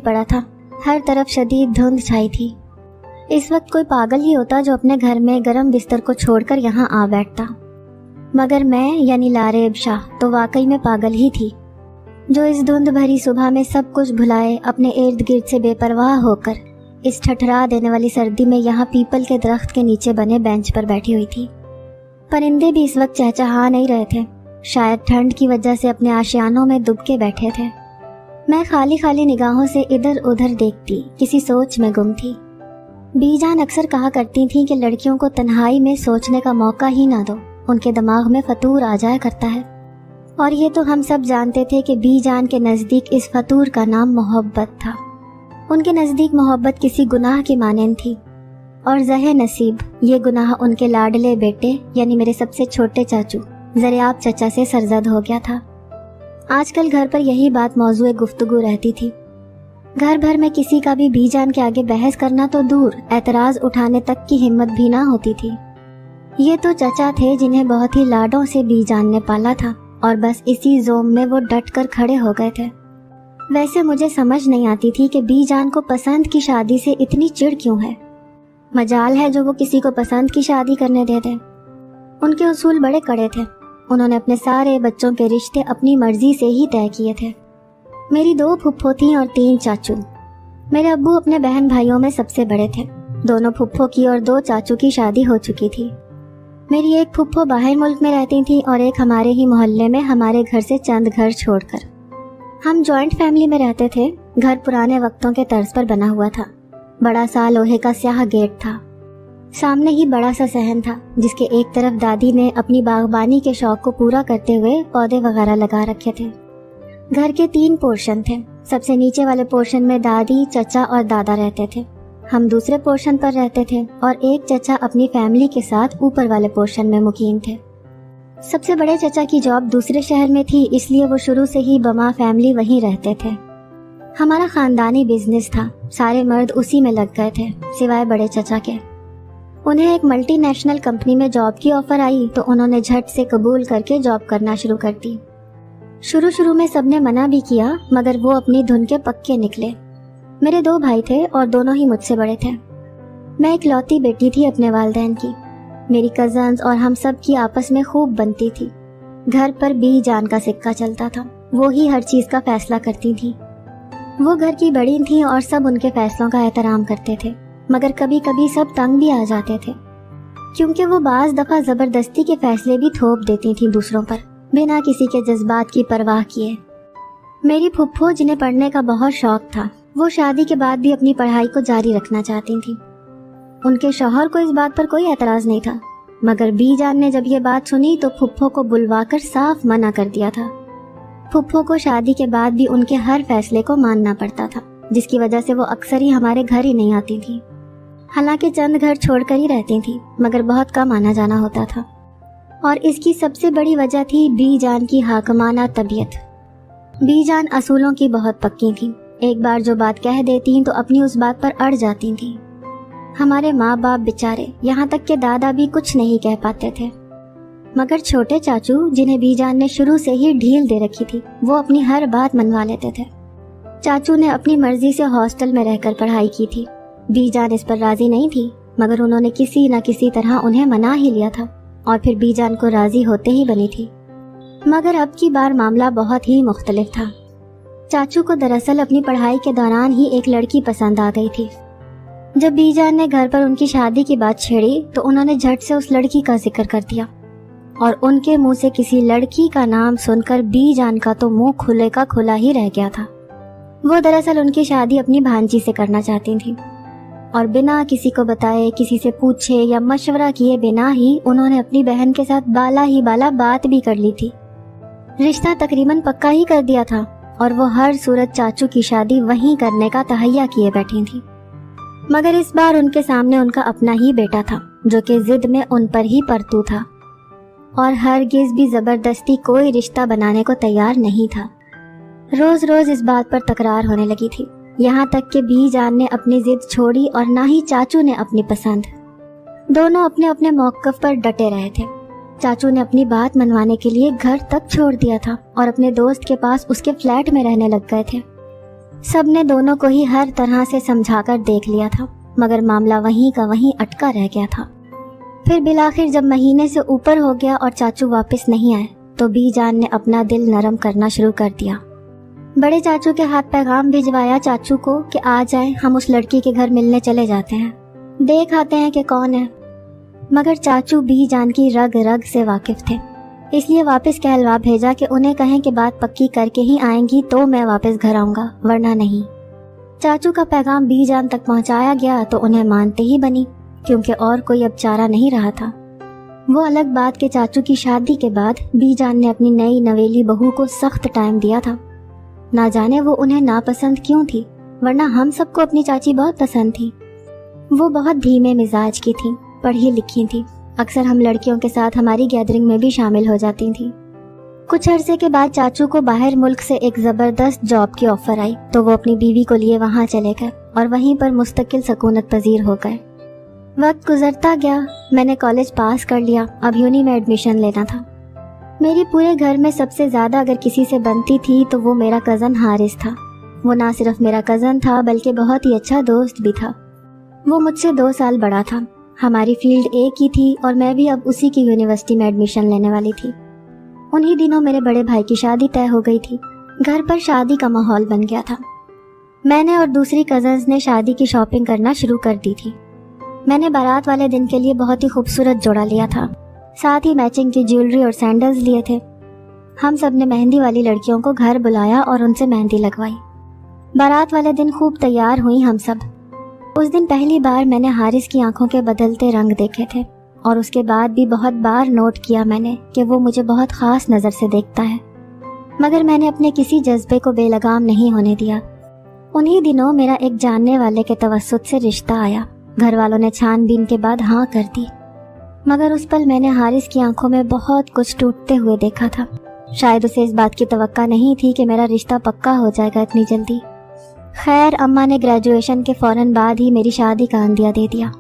पड़ा था, हर तरफ शदीद धुंध छाई थी। इस वक्त कोई पागल ही होता जो अपने घर में गर्म बिस्तर को छोड़कर यहाँ आ बैठता, मगर मैं यानी लारेब शाह तो वाकई में पागल ही थी, जो इस धुंध भरी सुबह में सब कुछ भुलाए अपने इर्द गिर्द से बेपरवाह होकर इस ठठरा देने वाली सर्दी में यहाँ पीपल के दरख्त के नीचे बने बेंच पर बैठी हुई थी। परिंदे भी इस वक्त चहचहा नहीं रहे थे, शायद ठंड की वजह से अपने आशियानों में दुबके बैठे थे। मैं खाली खाली निगाहों से इधर उधर देखती, किसी सोच में गुम थी। बीजान अक्सर कहा करती थी कि लड़कियों को तन्हाई में सोचने का मौका ही ना दो, उनके दिमाग में फतूर आ जाया करता है। और ये तो हम सब जानते थे कि बीजान के नज़दीक इस फतूर का नाम मोहब्बत था। उनके नज़दीक मोहब्बत किसी गुनाह की मानंद थी, और ज़हे नसीब ये गुनाह उनके लाडले बेटे यानी मेरे सबसे छोटे चाचू ज़रियाब चचा से सरजद हो गया था। आजकल घर पर यही बात मौजूए गुफ्तगू रहती थी। घर भर में किसी का भी बीजान के आगे बहस करना तो दूर, एतराज़ उठाने तक की हिम्मत भी ना होती थी। ये तो चचा थे जिन्हें बहुत ही लाडों से बीजान ने पाला था, और बस इसी जोम में वो डट कर खड़े हो गए थे। वैसे मुझे समझ नहीं आती थी कि बीजान को पसंद की शादी से इतनी चिढ़ क्यों है। मजाल है जो वो किसी को पसंद की शादी करने देते। उनके उसूल बड़े कड़े थे। उन्होंने अपने सारे बच्चों के रिश्ते अपनी मर्जी से ही तय किए थे। मेरी 2 फुफ्फो थीं और 3 चाचू। मेरे अब्बू अपने बहन भाइयों में सबसे बड़े थे। दोनों फुफ्फो की और 2 चाचू की शादी हो चुकी थी। मेरी एक फुफ्फो बाहर मुल्क में रहती थी और एक हमारे ही मोहल्ले में हमारे घर से चंद घर छोड़कर। हम जॉइंट फैमिली में रहते थे। घर पुराने वक्तों के तर्ज पर बना हुआ था। बड़ा सा लोहे का स्याह गेट था। सामने ही बड़ा सा सहन था, जिसके एक तरफ दादी ने अपनी बागबानी के शौक को पूरा करते हुए पौधे वगैरह लगा रखे थे। घर के 3 पोर्शन थे। सबसे नीचे वाले पोर्शन में दादी, चचा और दादा रहते थे। हम दूसरे पोर्शन पर रहते थे, और एक चचा अपनी फैमिली के साथ ऊपर वाले पोर्शन में मुकीम थे। सबसे बड़े चचा की जॉब दूसरे शहर में थी, इसलिए वो शुरू से ही बमा फैमिली वहीं रहते थे। हमारा खानदानी बिजनेस था, सारे मर्द उसी में लग गए थे सिवाय बड़े चचा के। उन्हें एक मल्टीनेशनल कंपनी में जॉब की ऑफर आई तो उन्होंने झट से कबूल करके जॉब करना शुरू कर दी। शुरू में सबने मना भी किया, मगर वो अपनी धुन के पक्के निकले। मेरे 2 भाई थे और दोनों ही मुझसे बड़े थे। मैं इकलौती बेटी थी अपने वालिदैन की। मेरी कजन्स और हम सब की आपस में खूब बनती थी। घर पर बीजान का सिक्का चलता था, वो ही हर चीज़ का फैसला करती थी। वो घर की बड़ी थी और सब उनके फैसलों का एहतराम करते थे, मगर कभी कभी सब तंग भी आ जाते थे, क्योंकि वो बाज़ दफ़ा ज़बरदस्ती के फैसले भी थोप देती थी दूसरों पर, बिना किसी के जज्बात की परवाह किए। मेरी फुफ्फो, जिन्हें पढ़ने का बहुत शौक था, वो शादी के बाद भी अपनी पढ़ाई को जारी रखना चाहती थी। उनके शौहर को इस बात पर कोई एतराज़ नहीं था, मगर बीजान ने जब ये बात सुनी तो फुफ्फो को बुलवाकर साफ मना कर दिया था। फुफ्फो को शादी के बाद भी उनके हर फैसले को मानना पड़ता था, जिसकी वजह से वो अक्सर ही हमारे घर ही नहीं आती थी। हालांकि चंद घर छोड़कर ही रहती थी, मगर बहुत कम आना जाना होता था। और इसकी सबसे बड़ी वजह थी बीजान की हाकमाना तबीयत। बीजान असूलों की बहुत पक्की थी। एक बार जो बात कह देती तो अपनी उस बात पर अड़ जाती थी। हमारे माँ बाप बेचारे, यहाँ तक के दादा भी कुछ नहीं कह पाते थे, मगर छोटे चाचू, जिन्हें बीजान ने शुरू से ही ढील दे रखी थी, वो अपनी हर बात मनवा लेते थे। चाचू ने अपनी मर्जी से हॉस्टल में रहकर पढ़ाई की थी। बीजान इस पर राजी नहीं थी, मगर उन्होंने किसी न किसी तरह उन्हें मना ही लिया था और फिर बीजान को राजी होते ही बनी थी। मगर अब की बार मामला बहुत ही मुख्तलिफ था। चाचू को दरअसल अपनी पढ़ाई के दौरान ही एक लड़की पसंद आ गई थी। जब बीजान ने घर पर उनकी शादी की बात छेड़ी तो उन्होंने झट से उस लड़की का जिक्र कर दिया और उनके मुंह से किसी लड़की का नाम सुनकर बीजान का तो मुंह खुले का खुला ही रह गया था। वो दरअसल उनकी शादी अपनी भांजी से करना चाहती थी और बिना किसी को बताए, किसी से पूछे या मशवरा किए बिना ही उन्होंने अपनी बहन के साथ बाला ही बाला बात भी कर ली थी। रिश्ता तकरीबन पक्का ही कर दिया था और वो हर सूरत चाचू की शादी वहीं करने का तहैया किए बैठी थी। मगर इस बार उनके सामने उनका अपना ही बेटा था जो कि जिद में उन पर ही परतू था और हरगिज भी जबरदस्ती कोई रिश्ता बनाने को तैयार नहीं था। रोज रोज इस बात पर तकरार होने लगी थी, यहाँ तक कि बीजान ने अपनी जिद छोड़ी और ना ही चाचू ने अपनी पसंद। दोनों अपने अपने मौक़िफ़ पर डटे रहे थे। चाचू ने अपनी बात मनवाने के लिए घर तक छोड़ दिया था और अपने दोस्त के पास उसके फ्लैट में रहने लग गए थे। सबने दोनों को ही हर तरह से समझाकर देख लिया था, मगर मामला वहीं का वहीं अटका रह गया था। फिर बिलाखिर जब महीने से ऊपर हो गया और चाचू वापस नहीं आए तो बीजान ने अपना दिल नरम करना शुरू कर दिया। बड़े चाचू के हाथ पैगाम भिजवाया चाचू को कि आ जाएं, हम उस लड़की के घर मिलने चले जाते हैं, देख आते हैं कि कौन है। मगर चाचू बीजान की रग रग से वाकिफ थे, इसलिए वापस कहलवा भेजा कि उन्हें कहें कि बात पक्की करके ही आएंगी तो मैं वापस घर आऊंगा, वरना नहीं। चाचू का पैगाम बीजान तक पहुंचाया गया तो उन्हें मानते ही बनी, क्योंकि और कोई अब चारा नहीं रहा था। वो अलग बात के चाचू की शादी के बाद बीजान ने अपनी नई नवेली बहू को सख्त टाइम दिया था। ना जाने वो उन्हें नापसंद क्यों थी, वरना हम सबको अपनी चाची बहुत पसंद थी। वो बहुत धीमे मिजाज की थी, पढ़ी लिखी थी, अक्सर हम लड़कियों के साथ हमारी गैदरिंग में भी शामिल हो जाती थी। कुछ अरसे के बाद चाचू को बाहर मुल्क से एक ज़बरदस्त जॉब की ऑफर आई तो वो अपनी बीवी को लिए वहाँ चले गए और वहीं पर मुस्तकिल सकूनत पजीर हो गए। वक्त गुजरता गया, मैंने कॉलेज पास कर लिया, अब यूनी में एडमिशन लेना था। मेरे पूरे घर में सबसे ज़्यादा अगर किसी से बनती थी तो वो मेरा कज़न हारिस था। वो ना सिर्फ मेरा कज़न था बल्कि बहुत ही अच्छा दोस्त भी था। वो मुझसे 2 साल बड़ा था, हमारी फील्ड एक ही थी और मैं भी अब उसी की यूनिवर्सिटी में एडमिशन लेने वाली थी। उन्हीं दिनों मेरे बड़े भाई की शादी तय हो गई थी। घर पर शादी का माहौल बन गया था। मैंने और दूसरी कज़न्स ने शादी की शॉपिंग करना शुरू कर दी थी। मैंने बारात वाले दिन के लिए बहुत ही खूबसूरत जोड़ा लिया था, साथ ही मैचिंग की ज्वेलरी और सैंडल्स लिए थे। हम सब ने मेहंदी वाली लड़कियों को घर बुलाया और उनसे मेहंदी लगवाई। बारात वाले दिन खूब तैयार हुई हम सब। उस दिन पहली बार मैंने हारिस की आंखों के बदलते रंग देखे थे और उसके बाद भी बहुत बार नोट किया मैंने कि वो मुझे बहुत ख़ास नज़र से देखता है, मगर मैंने अपने किसी जज्बे को बेलगाम नहीं होने दिया। उन्हीं दिनों मेरा एक जानने वाले के तवस्सुत से रिश्ता आया। घर वालों ने छानबीन के बाद हाँ कर दी, मगर उस पल मैंने हारिस की आंखों में बहुत कुछ टूटते हुए देखा था। शायद उसे इस बात की तवक्का नहीं थी कि मेरा रिश्ता पक्का हो जाएगा इतनी जल्दी। खैर, अम्मा ने ग्रेजुएशन के फौरन बाद ही मेरी शादी का अंदिया दे दिया।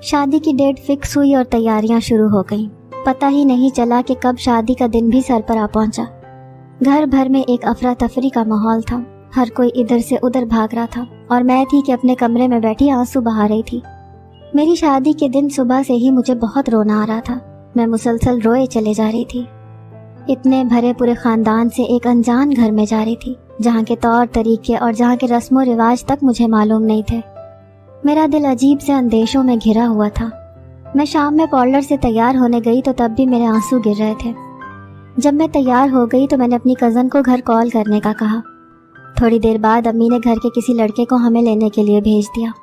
शादी की डेट फिक्स हुई और तैयारियां शुरू हो गईं। पता ही नहीं चला कि कब शादी का दिन भी सर पर आ पहुंचा। घर भर में एक अफरा तफरी का माहौल था, हर कोई इधर से उधर भाग रहा था और मैं थी कि अपने कमरे में बैठी आंसू बहा रही थी। मेरी शादी के दिन सुबह से ही मुझे बहुत रोना आ रहा था। मैं मुसलसल रोए चले जा रही थी। इतने भरे पूरे खानदान से एक अनजान घर में जा रही थी, जहाँ के तौर तरीके और जहाँ के रस्मों रिवाज तक मुझे मालूम नहीं थे। मेरा दिल अजीब से अंदेशों में घिरा हुआ था। मैं शाम में पार्लर से तैयार होने गई तो तब भी मेरे आंसू गिर रहे थे। जब मैं तैयार हो गई तो मैंने अपनी कज़न को घर कॉल करने का कहा। थोड़ी देर बाद अम्मी ने घर के किसी लड़के को हमें लेने के लिए भेज दिया।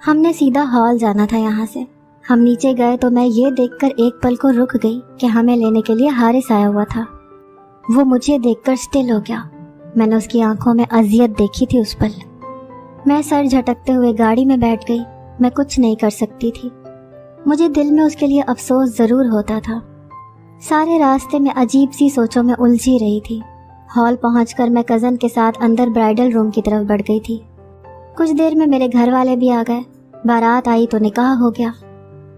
हमने सीधा हॉल जाना था यहाँ से। हम नीचे गए तो मैं ये देखकर एक पल को रुक गई कि हमें लेने के लिए हारिस आया हुआ था। वो मुझे देखकर स्टिल हो गया। मैंने उसकी आंखों में अजियत देखी थी उस पल। मैं सर झटकते हुए गाड़ी में बैठ गई। मैं कुछ नहीं कर सकती थी। मुझे दिल में उसके लिए अफसोस ज़रूर होता था। सारे रास्ते में अजीब सी सोचों में उलझी रही थी। हॉल पहुंचकर मैं कज़न के साथ अंदर ब्राइडल रूम की तरफ बढ़ गई थी। कुछ देर में मेरे घर वाले भी आ गए। बारात आई तो निकाह हो गया।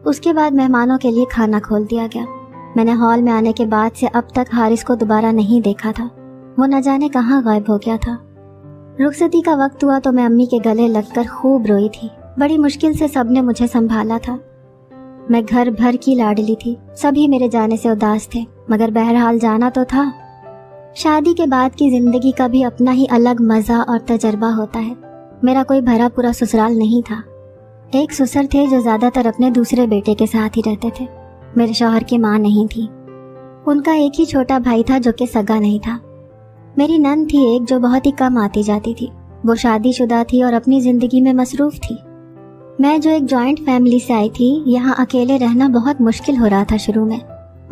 उसके बाद मेहमानों के लिए खाना खोल दिया गया। मैंने हॉल में आने के बाद से अब तक हारिस को दोबारा नहीं देखा था। वो न जाने कहाँ गायब हो गया था। रुखसती का वक्त हुआ तो मैं अम्मी के गले लगकर खूब रोई थी। बड़ी मुश्किल से सबने मुझे संभाला था। मैं घर भर की लाडली थी। सभी मेरे जाने से उदास थे, मगर बहरहाल जाना तो था। शादी के बाद की जिंदगी का भी अपना ही अलग मजा और तजर्बा होता है। मेरा कोई भरा पूरा ससुराल नहीं था। एक ससुर थे जो ज्यादातर अपने दूसरे बेटे के साथ ही रहते थे। मेरे शौहर की माँ नहीं थी। उनका एक ही छोटा भाई था जो कि सगा नहीं था। मेरी नंद थी एक, जो बहुत ही कम आती जाती थी। वो शादीशुदा थी और अपनी जिंदगी में मसरूफ थी। मैं जो एक जॉइंट फैमिली से आई थी, यहाँ अकेले रहना बहुत मुश्किल हो रहा था शुरू में,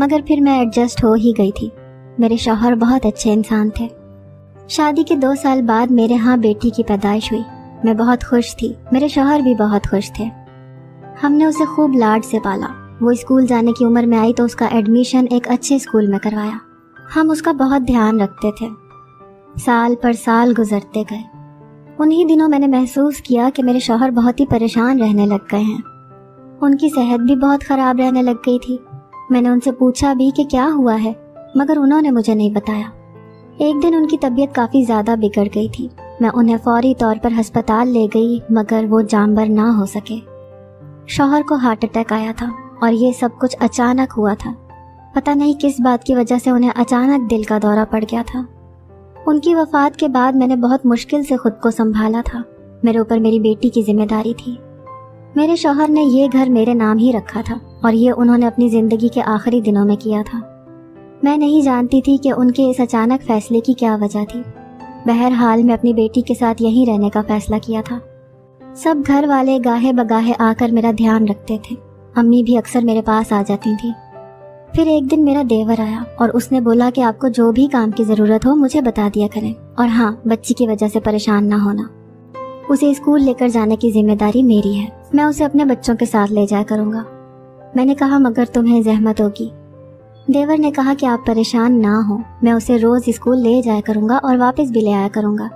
मगर फिर मैं एडजस्ट हो ही गई थी। मेरे शौहर बहुत अच्छे इंसान थे। शादी के 2 साल बाद मेरे यहाँ बेटी की पैदाइश हुई। मैं बहुत खुश थी, मेरे शौहर भी बहुत खुश थे। हमने उसे खूब लाड से पाला। वो स्कूल जाने की उम्र में आई तो उसका एडमिशन एक अच्छे स्कूल में करवाया। हम उसका बहुत ध्यान रखते थे। साल पर साल गुजरते गए। उन्हीं दिनों मैंने महसूस किया कि मेरे शौहर बहुत ही परेशान रहने लग गए हैं। उनकी सेहत भी बहुत ख़राब रहने लग गई थी। मैंने उनसे पूछा भी कि क्या हुआ है, मगर उन्होंने मुझे नहीं बताया। एक दिन उनकी तबीयत काफ़ी ज़्यादा बिगड़ गई थी। मैं उन्हें फौरी तौर पर अस्पताल ले गई, मगर वो जांबर ना हो सके। शौहर को हार्ट अटैक आया था और ये सब कुछ अचानक हुआ था। पता नहीं किस बात की वजह से उन्हें अचानक दिल का दौरा पड़ गया था। उनकी वफात के बाद मैंने बहुत मुश्किल से खुद को संभाला था। मेरे ऊपर मेरी बेटी की जिम्मेदारी थी। मेरे शौहर ने ये घर मेरे नाम ही रखा था और ये उन्होंने अपनी ज़िंदगी के आखिरी दिनों में किया था। मैं नहीं जानती थी कि उनके इस अचानक फैसले की क्या वजह थी। बहरहाल मैं अपनी बेटी के साथ यहीं रहने का फैसला किया था। सब घर वाले गाहे बगाहे आकर मेरा ध्यान रखते थे। अम्मी भी अक्सर मेरे पास आ जाती थी। फिर एक दिन मेरा देवर आया और उसने बोला कि आपको जो भी काम की ज़रूरत हो मुझे बता दिया करें, और हाँ, बच्ची की वजह से परेशान ना होना। उसे स्कूल लेकर जाने की जिम्मेदारी मेरी है। मैं उसे अपने बच्चों के साथ ले जाया करूँगा। मैंने कहा, मगर तुम्हें जहमत होगी। देवर ने कहा कि आप परेशान ना हो, मैं उसे रोज़ स्कूल ले जाया करूँगा और वापस भी ले आया करूँगा।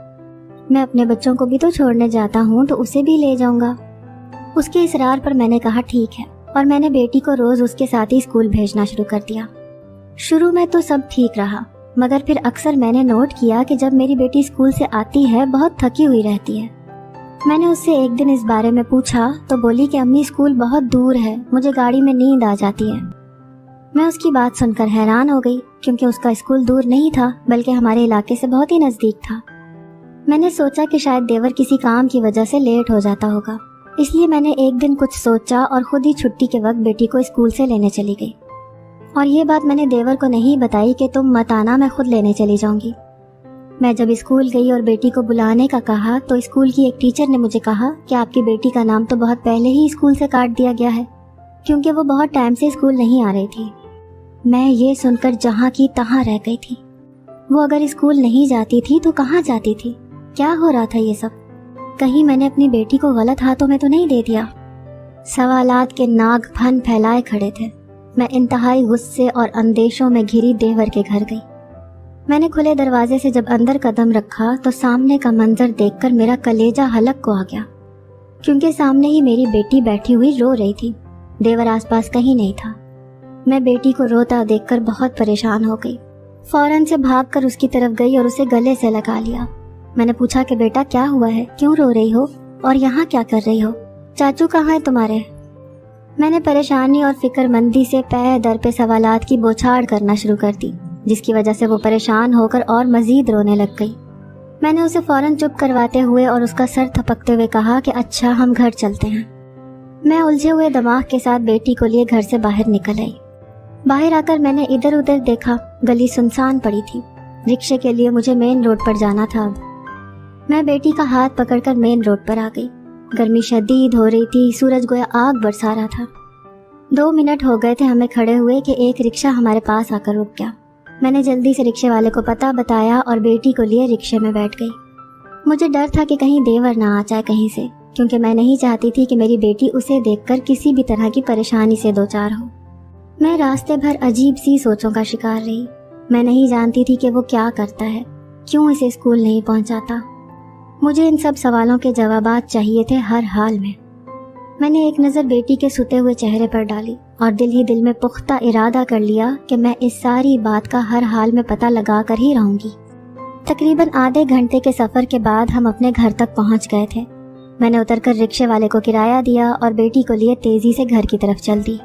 मैं अपने बच्चों को भी तो छोड़ने जाता हूँ, तो उसे भी ले जाऊँगा। उसके इसरार पर मैंने कहा ठीक है, और मैंने बेटी को रोज़ उसके साथ ही स्कूल भेजना शुरू कर दिया। शुरू में तो सब ठीक रहा, मगर फिर अक्सर मैंने नोट किया कि जब मेरी बेटी स्कूल से आती है बहुत थकी हुई रहती है। मैंने उससे एक दिन इस बारे में पूछा तो बोली कि अम्मी स्कूल बहुत दूर है, मुझे गाड़ी में नींद आ जाती है। मैं उसकी बात सुनकर हैरान हो गई, क्योंकि उसका स्कूल दूर नहीं था बल्कि हमारे इलाके से बहुत ही नज़दीक था। मैंने सोचा कि शायद देवर किसी काम की वजह से लेट हो जाता होगा, इसलिए मैंने एक दिन कुछ सोचा और खुद ही छुट्टी के वक्त बेटी को स्कूल से लेने चली गई। और ये बात मैंने देवर को नहीं बताई कि तुम मत आना, मैं खुद लेने चली जाऊंगी। मैं जब स्कूल गई और बेटी को बुलाने का कहा तो स्कूल की एक टीचर ने मुझे कहा कि आपकी बेटी का नाम तो बहुत पहले ही स्कूल से काट दिया गया है, क्योंकि वो बहुत टाइम से स्कूल नहीं आ रही थी। मैं ये सुनकर जहाँ की तहाँ रह गई थी। वो अगर स्कूल नहीं जाती थी तो कहाँ जाती थी? क्या हो रहा था ये सब? कहीं मैंने अपनी बेटी को गलत हाथों में तो नहीं दे दिया? सवालात के नाग फन फैलाए खड़े थे। मैं इंतहाई गुस्से और अंदेशों में घिरी देवर के घर गई। मैंने खुले दरवाजे से जब अंदर कदम रखा तो सामने का मंजर देखकर मेरा कलेजा हलक को आ गया, क्योंकि सामने ही मेरी बेटी बैठी हुई रो रही थी। देवर आसपास कहीं नहीं था। मैं बेटी को रोता देखकर बहुत परेशान हो गई। फौरन से भागकर उसकी तरफ गई और उसे गले से लगा लिया। मैंने पूछा कि बेटा क्या हुआ है, क्यों रो रही हो और यहाँ क्या कर रही हो? चाचू कहाँ है तुम्हारे? मैंने परेशानी और फिक्रमंदी से पै दर पे सवालात की बौछार करना शुरू कर दी, जिसकी वजह से वो परेशान होकर और मजीद रोने लग गई। मैंने उसे फौरन चुप करवाते हुए और उसका सर थपकते हुए कहा कि अच्छा हम घर चलते हैं। मैं उलझे हुए दिमाग के साथ बेटी को लिए घर से बाहर निकल आई। बाहर आकर मैंने इधर उधर देखा, गली सुनसान पड़ी थी। रिक्शे के लिए मुझे मेन रोड पर जाना था। अब मैं बेटी का हाथ पकड़कर मेन रोड पर आ गई। गर्मी शदीद हो रही थी, सूरज गोया आग बरसा रहा था। 2 मिनट हो गए थे हमें खड़े हुए कि एक रिक्शा हमारे पास आकर रुक गया। मैंने जल्दी से रिक्शे वाले को पता बताया और बेटी को लिए रिक्शे में बैठ गई। मुझे डर था कि कहीं देवर ना आ जाए कहीं से, क्योंकि मैं नहीं चाहती थी कि मेरी बेटी उसे देखकर किसी भी तरह की परेशानी से दो चार हो। मैं रास्ते भर अजीब सी सोचों का शिकार रही। मैं नहीं जानती थी कि वो क्या करता है, क्यों इसे स्कूल नहीं पहुंचाता। मुझे इन सब सवालों के जवाबात चाहिए थे हर हाल में। मैंने एक नज़र बेटी के सुते हुए चेहरे पर डाली और दिल ही दिल में पुख्ता इरादा कर लिया कि मैं इस सारी बात का हर हाल में पता लगा कर ही रहूंगी। تقریباً آدھے گھنٹے کے سفر کے بعد ہم اپنے گھر تک پہنچ گئے تھے۔ میں نے اتر کر رکشے والے کو کرایہ دیا اور بیٹی کو لیے تیزی سے گھر کی طرف چل دی۔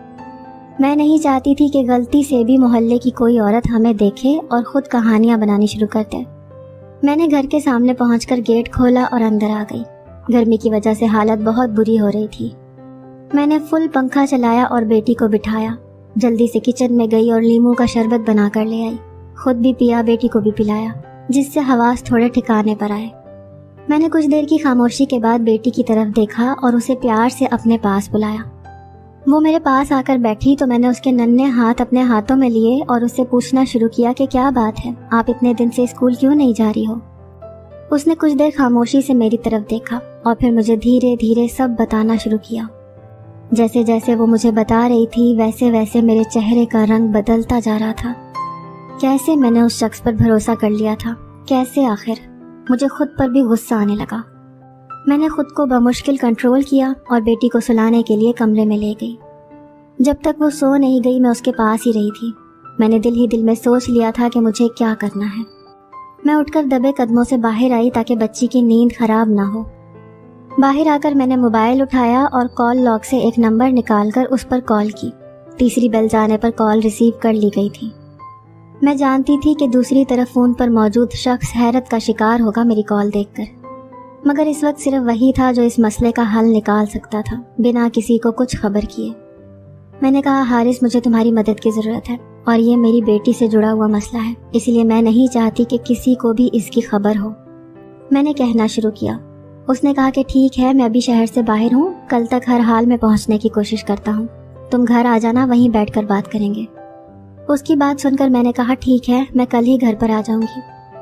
میں نہیں چاہتی تھی کہ غلطی سے بھی محلے کی کوئی عورت ہمیں دیکھے اور خود کہانیاں بنانی شروع کر دے۔ میں نے گھر کے سامنے پہنچ کر گیٹ کھولا اور اندر آ گئی۔ گرمی کی وجہ سے حالت بہت بری ہو رہی تھی۔ میں نے فل پنکھا چلایا اور بیٹی کو بٹھایا، جلدی سے کچن میں گئی اور لیموں کا شربت بنا کر لے آئی۔ خود بھی پیا، بیٹی کو بھی پلایا، جس سے حواس تھوڑے ٹھکانے پر آئے۔ میں نے کچھ دیر کی خاموشی کے بعد بیٹی کی طرف دیکھا اور اسے پیار سے اپنے پاس بلایا۔ وہ میرے پاس آ کر بیٹھی تو میں نے اس کے ننھے ہاتھ اپنے ہاتھوں میں لیے اور اس سے پوچھنا شروع کیا کہ کیا بات ہے، آپ اتنے دن سے اسکول کیوں نہیں جا رہی ہو؟ اس نے کچھ دیر خاموشی سے میری طرف دیکھا اور پھر مجھے دھیرے دھیرے سب بتانا شروع کیا۔ جیسے جیسے وہ مجھے بتا رہی تھی ویسے ویسے میرے چہرے کا رنگ بدلتا جا رہا تھا۔ کیسے میں نے اس شخص پر بھروسہ کر لیا تھا، کیسے آخر؟ مجھے خود پر بھی غصہ آنے لگا۔ میں نے خود کو بمشکل کنٹرول کیا اور بیٹی کو سلانے کے لیے کمرے میں لے گئی۔ جب تک وہ سو نہیں گئی میں اس کے پاس ہی رہی تھی۔ میں نے دل ہی دل میں سوچ لیا تھا کہ مجھے کیا کرنا ہے۔ میں اٹھ کر دبے قدموں سے باہر آئی تاکہ بچی کی نیند خراب نہ ہو۔ باہر آ کر میں نے موبائل اٹھایا اور کال لاگ سے ایک نمبر نکال کر اس پر کال کی۔ تیسری بیل جانے پر کال ریسیو کر لی گئی تھی۔ میں جانتی تھی کہ دوسری طرف فون پر موجود شخص حیرت کا شکار ہوگا میری کال دیکھ کر، مگر اس وقت صرف وہی تھا جو اس مسئلے کا حل نکال سکتا تھا بنا کسی کو کچھ خبر کیے۔ میں نے کہا، حارث مجھے تمہاری مدد کی ضرورت ہے اور یہ میری بیٹی سے جڑا ہوا مسئلہ ہے، اس لیے میں نہیں چاہتی کہ کسی کو بھی اس کی خبر ہو۔ میں نے کہنا شروع کیا۔ اس نے کہا کہ ٹھیک ہے، میں ابھی شہر سے باہر ہوں، کل تک ہر حال میں پہنچنے کی کوشش کرتا ہوں، تم گھر آ جانا، وہیں بیٹھ کر بات کریں گے۔ اس کی بات سن کر میں نے کہا ٹھیک ہے، میں کل ہی گھر پر آ جاؤں گی۔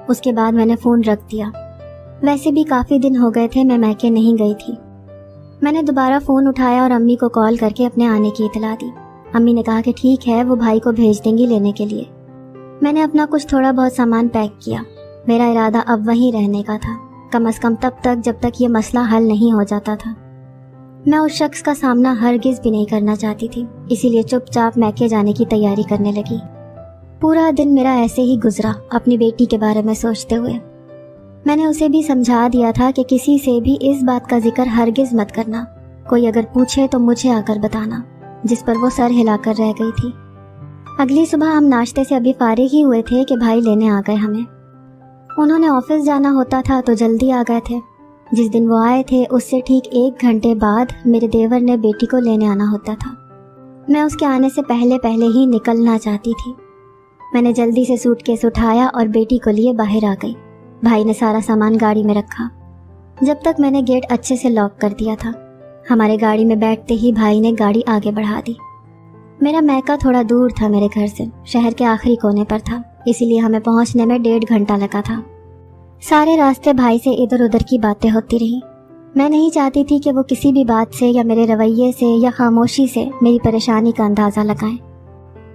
اس کے بعد میں نے فون رکھ دیا۔ ویسے بھی کافی دن ہو گئے تھے میں میکے نہیں گئی تھی۔ میں نے دوبارہ فون اٹھایا اور امی کو کال کر کے اپنے آنے کی اطلاع دی۔ امی نے کہا کہ ٹھیک ہے، وہ بھائی کو بھیج دیں گی لینے کے لیے۔ میں نے اپنا کچھ تھوڑا بہت سامان پیک کیا۔ میرا ارادہ اب وہیں رہنے کا تھا، کم از کم تب تک جب تک یہ مسئلہ حل نہیں ہو جاتا تھا۔ میں اس شخص کا سامنا ہرگز بھی نہیں کرنا چاہتی تھی، اسی لیے چپ چاپ میکے جانے کی تیاری کرنے لگی۔ پورا دن میرا ایسے ہی گزرا اپنی بیٹی کے بارے میں سوچتے ہوئے۔ میں نے اسے بھی سمجھا دیا تھا کہ کسی سے بھی اس بات کا ذکر ہرگز مت کرنا، کوئی اگر پوچھے تو مجھے آ کر بتانا، جس پر وہ سر ہلا کر رہ گئی تھی۔ اگلی صبح ہم ناشتے سے ابھی فارغ ہی ہوئے تھے کہ بھائی لینے آ گئے ہمیں۔ انہوں نے آفس جانا ہوتا تھا تو جلدی آ گئے تھے۔ جس دن وہ آئے تھے اس سے ٹھیک 1 گھنٹے بعد میرے دیور نے بیٹی کو لینے آنا ہوتا تھا۔ میں اس کے آنے سے پہلے ہی نکلنا چاہتی تھی۔ میں نے جلدی سے سوٹ کیس اٹھایا اور بیٹی کو لیے باہر آ گئی۔ بھائی نے سارا سامان گاڑی میں رکھا، جب تک میں نے گیٹ اچھے سے لاک کر دیا تھا۔ ہمارے گاڑی میں بیٹھتے ہی بھائی نے گاڑی آگے بڑھا دی۔ میرا میکہ تھوڑا دور تھا میرے گھر سے، شہر کے آخری کونے پر تھا، اسی لیے ہمیں پہنچنے میں 1.5 گھنٹہ لگا تھا۔ سارے راستے بھائی سے ادھر ادھر کی باتیں ہوتی رہیں۔ میں نہیں چاہتی تھی کہ وہ کسی بھی بات سے یا میرے رویے سے یا خاموشی سے میری پریشانی کا اندازہ لگائیں،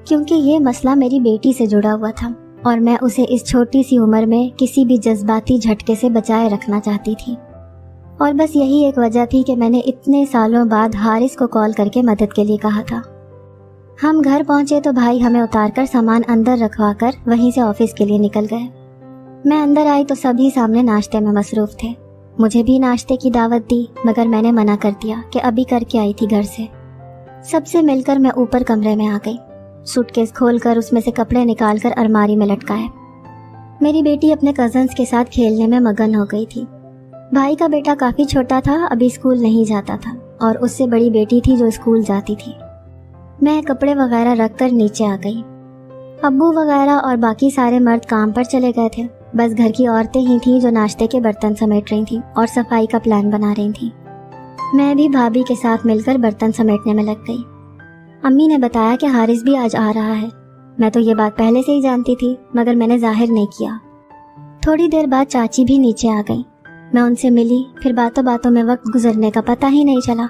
کیونکہ یہ مسئلہ میری بیٹی سے جڑا ہوا تھا اور میں اسے اس چھوٹی سی عمر میں کسی بھی جذباتی جھٹکے سے بچائے رکھنا چاہتی تھی۔ اور بس یہی ایک وجہ تھی کہ میں نے اتنے سالوں بعد حارث کو کال کر کے مدد کے لیے کہا تھا۔ ہم گھر پہنچے تو بھائی ہمیں اتار کر سامان اندر رکھوا کر وہیں سے آفس کے لیے نکل گئے۔ میں اندر آئی تو سبھی سامنے ناشتے میں مصروف تھے۔ مجھے بھی ناشتے کی دعوت دی، مگر میں نے منع کر دیا کہ ابھی کر کے آئی تھی گھر سے۔ سب سے مل کر میں اوپر کمرے میں آ گئی، سوٹ کیس کھول کر اس میں سے کپڑے نکال کر الماری میں لٹکائے۔ میری بیٹی اپنے کزنز کے ساتھ کھیلنے میں مگن ہو گئی تھی۔ بھائی کا بیٹا کافی چھوٹا تھا، ابھی اسکول نہیں جاتا تھا، اور اس سے بڑی بیٹی تھی جو اسکول جاتی تھی۔ میں کپڑے وغیرہ رکھ کر نیچے آ گئی۔ ابو وغیرہ اور باقی سارے مرد کام پر چلے گئے تھے، بس گھر کی عورتیں ہی تھیں جو ناشتے کے برتن سمیٹ رہی تھیں اور صفائی کا پلان بنا رہی تھیں۔ میں بھی بھابھی کے ساتھ مل کر برتن سمیٹنے میں لگ گئی۔ امی نے بتایا کہ حارث بھی آج آ رہا ہے۔ میں تو یہ بات پہلے سے ہی جانتی تھی، مگر میں نے ظاہر نہیں کیا۔ تھوڑی دیر بعد چاچی بھی نیچے آ گئی۔ میں ان سے ملی، پھر باتوں باتوں میں وقت گزرنے کا پتہ ہی نہیں چلا۔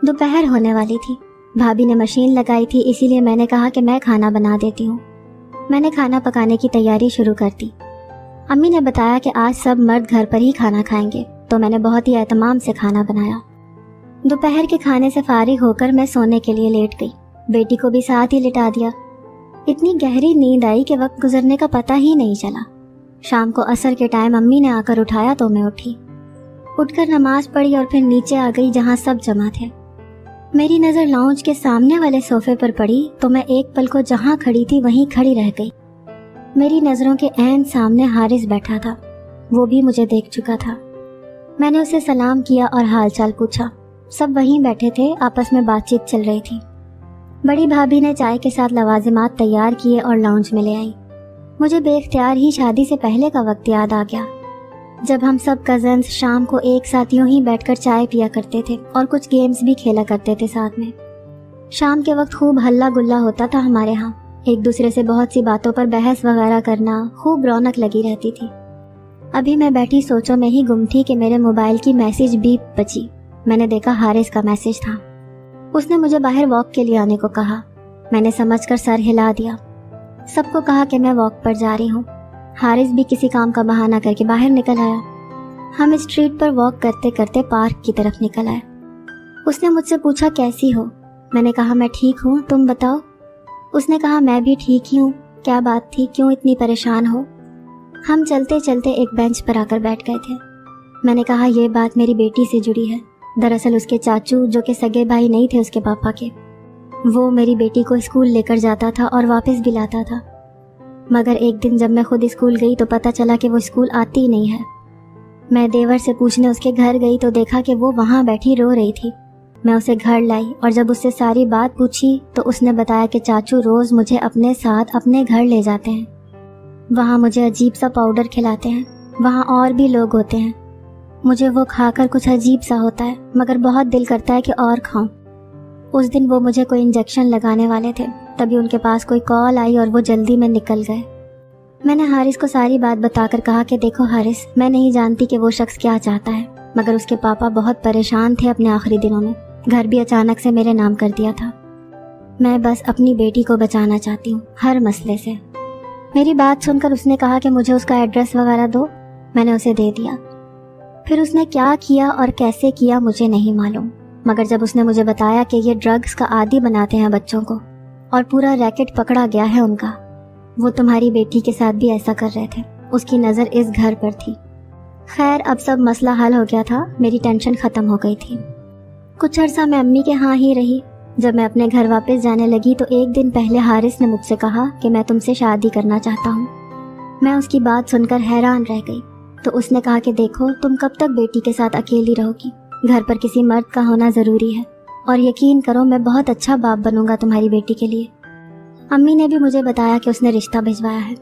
دوپہر ہونے والی تھی۔ بھابھی نے مشین لگائی تھی، اسی لیے میں نے کہا کہ میں کھانا بنا دیتی ہوں۔ میں نے کھانا پکانے کی تیاری شروع کر دی۔ امی نے بتایا کہ آج سب مرد گھر پر ہی کھانا کھائیں گے، تو میں نے بہت ہی اہتمام سے کھانا بنایا۔ دوپہر کے کھانے سے فارغ ہو کر میں سونے کے لیے لیٹ گئی، بیٹی کو بھی ساتھ ہی لٹا دیا۔ اتنی گہری نیند آئی کہ وقت گزرنے کا پتہ ہی نہیں چلا۔ شام کو عصر کے ٹائم امی نے آ کر اٹھایا تو میں اٹھی، اٹھ کر نماز پڑھی اور پھر نیچے آ گئی جہاں سب جمع تھے۔ میری نظر لاؤنج کے سامنے والے صوفے پر پڑی تو میں ایک پل کو جہاں کھڑی تھی وہیں کھڑی رہ گئی۔ میری نظروں کے عین سامنے حارث بیٹھا تھا، وہ بھی مجھے دیکھ چکا تھا۔ میں نے اسے سلام کیا اور حال چال پوچھا۔ سب وہیں بیٹھے تھے، آپس میں بات چیت چل رہی تھی۔ بڑی بھابھی نے چائے کے ساتھ لوازمات تیار کیے اور لاؤنج میں لے آئی۔ مجھے بے اختیار ہی شادی سے پہلے کا وقت یاد آ گیا، جب ہم سب کزنز شام کو ایک ساتھ یوں ہی بیٹھ کر چائے پیا کرتے تھے اور کچھ گیمز بھی کھیلا کرتے تھے ساتھ میں۔ شام کے وقت خوب ہلہ گلہ ہوتا تھا ہمارے ہاں، ایک دوسرے سے بہت سی باتوں پر بحث وغیرہ کرنا، خوب رونق لگی رہتی تھی۔ ابھی میں بیٹھی سوچوں میں ہی گم تھی کہ میرے موبائل کی میسج بیپ بچی۔ میں نے دیکھا حارث کا میسج تھا۔ اس نے مجھے باہر واک کے لیے آنے کو کہا۔ میں نے سمجھ کر سر ہلا دیا، سب کو کہا کہ میں واک پر جا رہی ہوں۔ حارث بھی کسی کام کا بہانہ کر کے باہر نکل آیا۔ ہم اسٹریٹ پر واک کرتے کرتے پارک کی طرف نکل آئے۔ اس نے مجھ سے پوچھا کیسی ہو؟ میں نے کہا میں ٹھیک ہوں، تم بتاؤ؟ اس نے کہا میں بھی ٹھیک ہی ہوں، کیا بات تھی، کیوں اتنی پریشان ہو؟ ہم چلتے چلتے ایک بینچ پر آ کر بیٹھ گئے تھے۔ میں نے کہا یہ بات میری بیٹی سے جڑی ہے۔ دراصل اس کے چاچو، جو کہ سگے بھائی نہیں تھے اس کے پاپا کے، وہ میری بیٹی کو اسکول لے کر جاتا تھا اور واپس بھی لاتا تھا، مگر ایک دن جب میں خود اسکول گئی تو پتہ چلا کہ وہ اسکول آتی ہی نہیں ہے۔ میں دیور سے پوچھنے اس کے گھر گئی تو دیکھا کہ وہ وہاں بیٹھی رو رہی تھی۔ میں اسے گھر لائی اور جب اس سے ساری بات پوچھی تو اس نے بتایا کہ چاچو روز مجھے اپنے ساتھ اپنے گھر لے جاتے ہیں، وہاں مجھے عجیب سا پاؤڈر کھلاتے ہیں، وہاں اور بھی لوگ ہوتے ہیں، مجھے وہ کھا کر کچھ عجیب سا ہوتا ہے مگر بہت دل کرتا ہے کہ اور کھاؤں۔ اس دن وہ مجھے کوئی انجیکشن لگانے والے تھے، تبھی ان کے پاس کوئی کال آئی اور وہ جلدی میں نکل گئے۔ میں نے حارث کو ساری بات بتا کر کہا کہ دیکھو حارث، میں نہیں جانتی کہ وہ شخص کیا چاہتا ہے، مگر اس کے پاپا بہت پریشان تھے اپنے آخری دنوں میں، گھر بھی اچانک سے میرے نام کر دیا تھا۔ میں بس اپنی بیٹی کو بچانا چاہتی ہوں ہر مسئلے سے۔ میری بات سن کر اس نے کہا کہ مجھے اس کا ایڈریس وغیرہ دو۔ میں نے اسے دے دیا۔ پھر اس نے کیا کیا اور کیسے کیا مجھے نہیں معلوم، مگر جب اس نے مجھے بتایا کہ یہ ڈرگز کا عادی بناتے ہیں بچوں کو اور پورا ریکٹ پکڑا گیا ہے ان کا، وہ تمہاری بیٹی کے ساتھ بھی ایسا کر رہے تھے، اس کی نظر اس گھر پر تھی۔ خیر اب سب مسئلہ حل ہو گیا تھا، میری ٹینشن ختم ہو گئی تھی۔ کچھ عرصہ میں امی کے ہاں ہی رہی۔ جب میں اپنے گھر واپس جانے لگی تو ایک دن پہلے حارث نے مجھ سے کہا کہ میں تم سے شادی کرنا چاہتا ہوں۔ میں اس کی بات سن کر حیران رہ گئی۔ تو اس نے کہا کہ دیکھو تم کب تک بیٹی کے ساتھ اکیلی رہو گی، گھر پر کسی مرد کا ہونا ضروری ہے، اور یقین کرو میں بہت اچھا باپ بنوں گا تمہاری بیٹی کے لیے۔ امی نے بھی مجھے بتایا کہ اس نے رشتہ بھجوایا ہے۔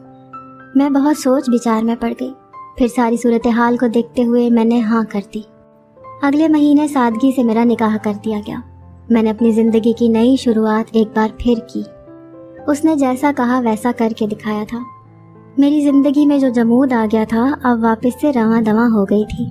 میں بہت سوچ بچار میں پڑ گئی، پھر ساری صورتحال کو دیکھتے ہوئے میں نے ہاں کر دی۔ اگلے مہینے سادگی سے میرا نکاح کر دیا گیا۔ میں نے اپنی زندگی کی نئی شروعات ایک بار پھر کی۔ اس نے جیسا کہا ویسا کر کے دکھایا تھا۔ میری زندگی میں جو جمود آ گیا تھا اب واپس سے رواں دواں ہو گئی تھی۔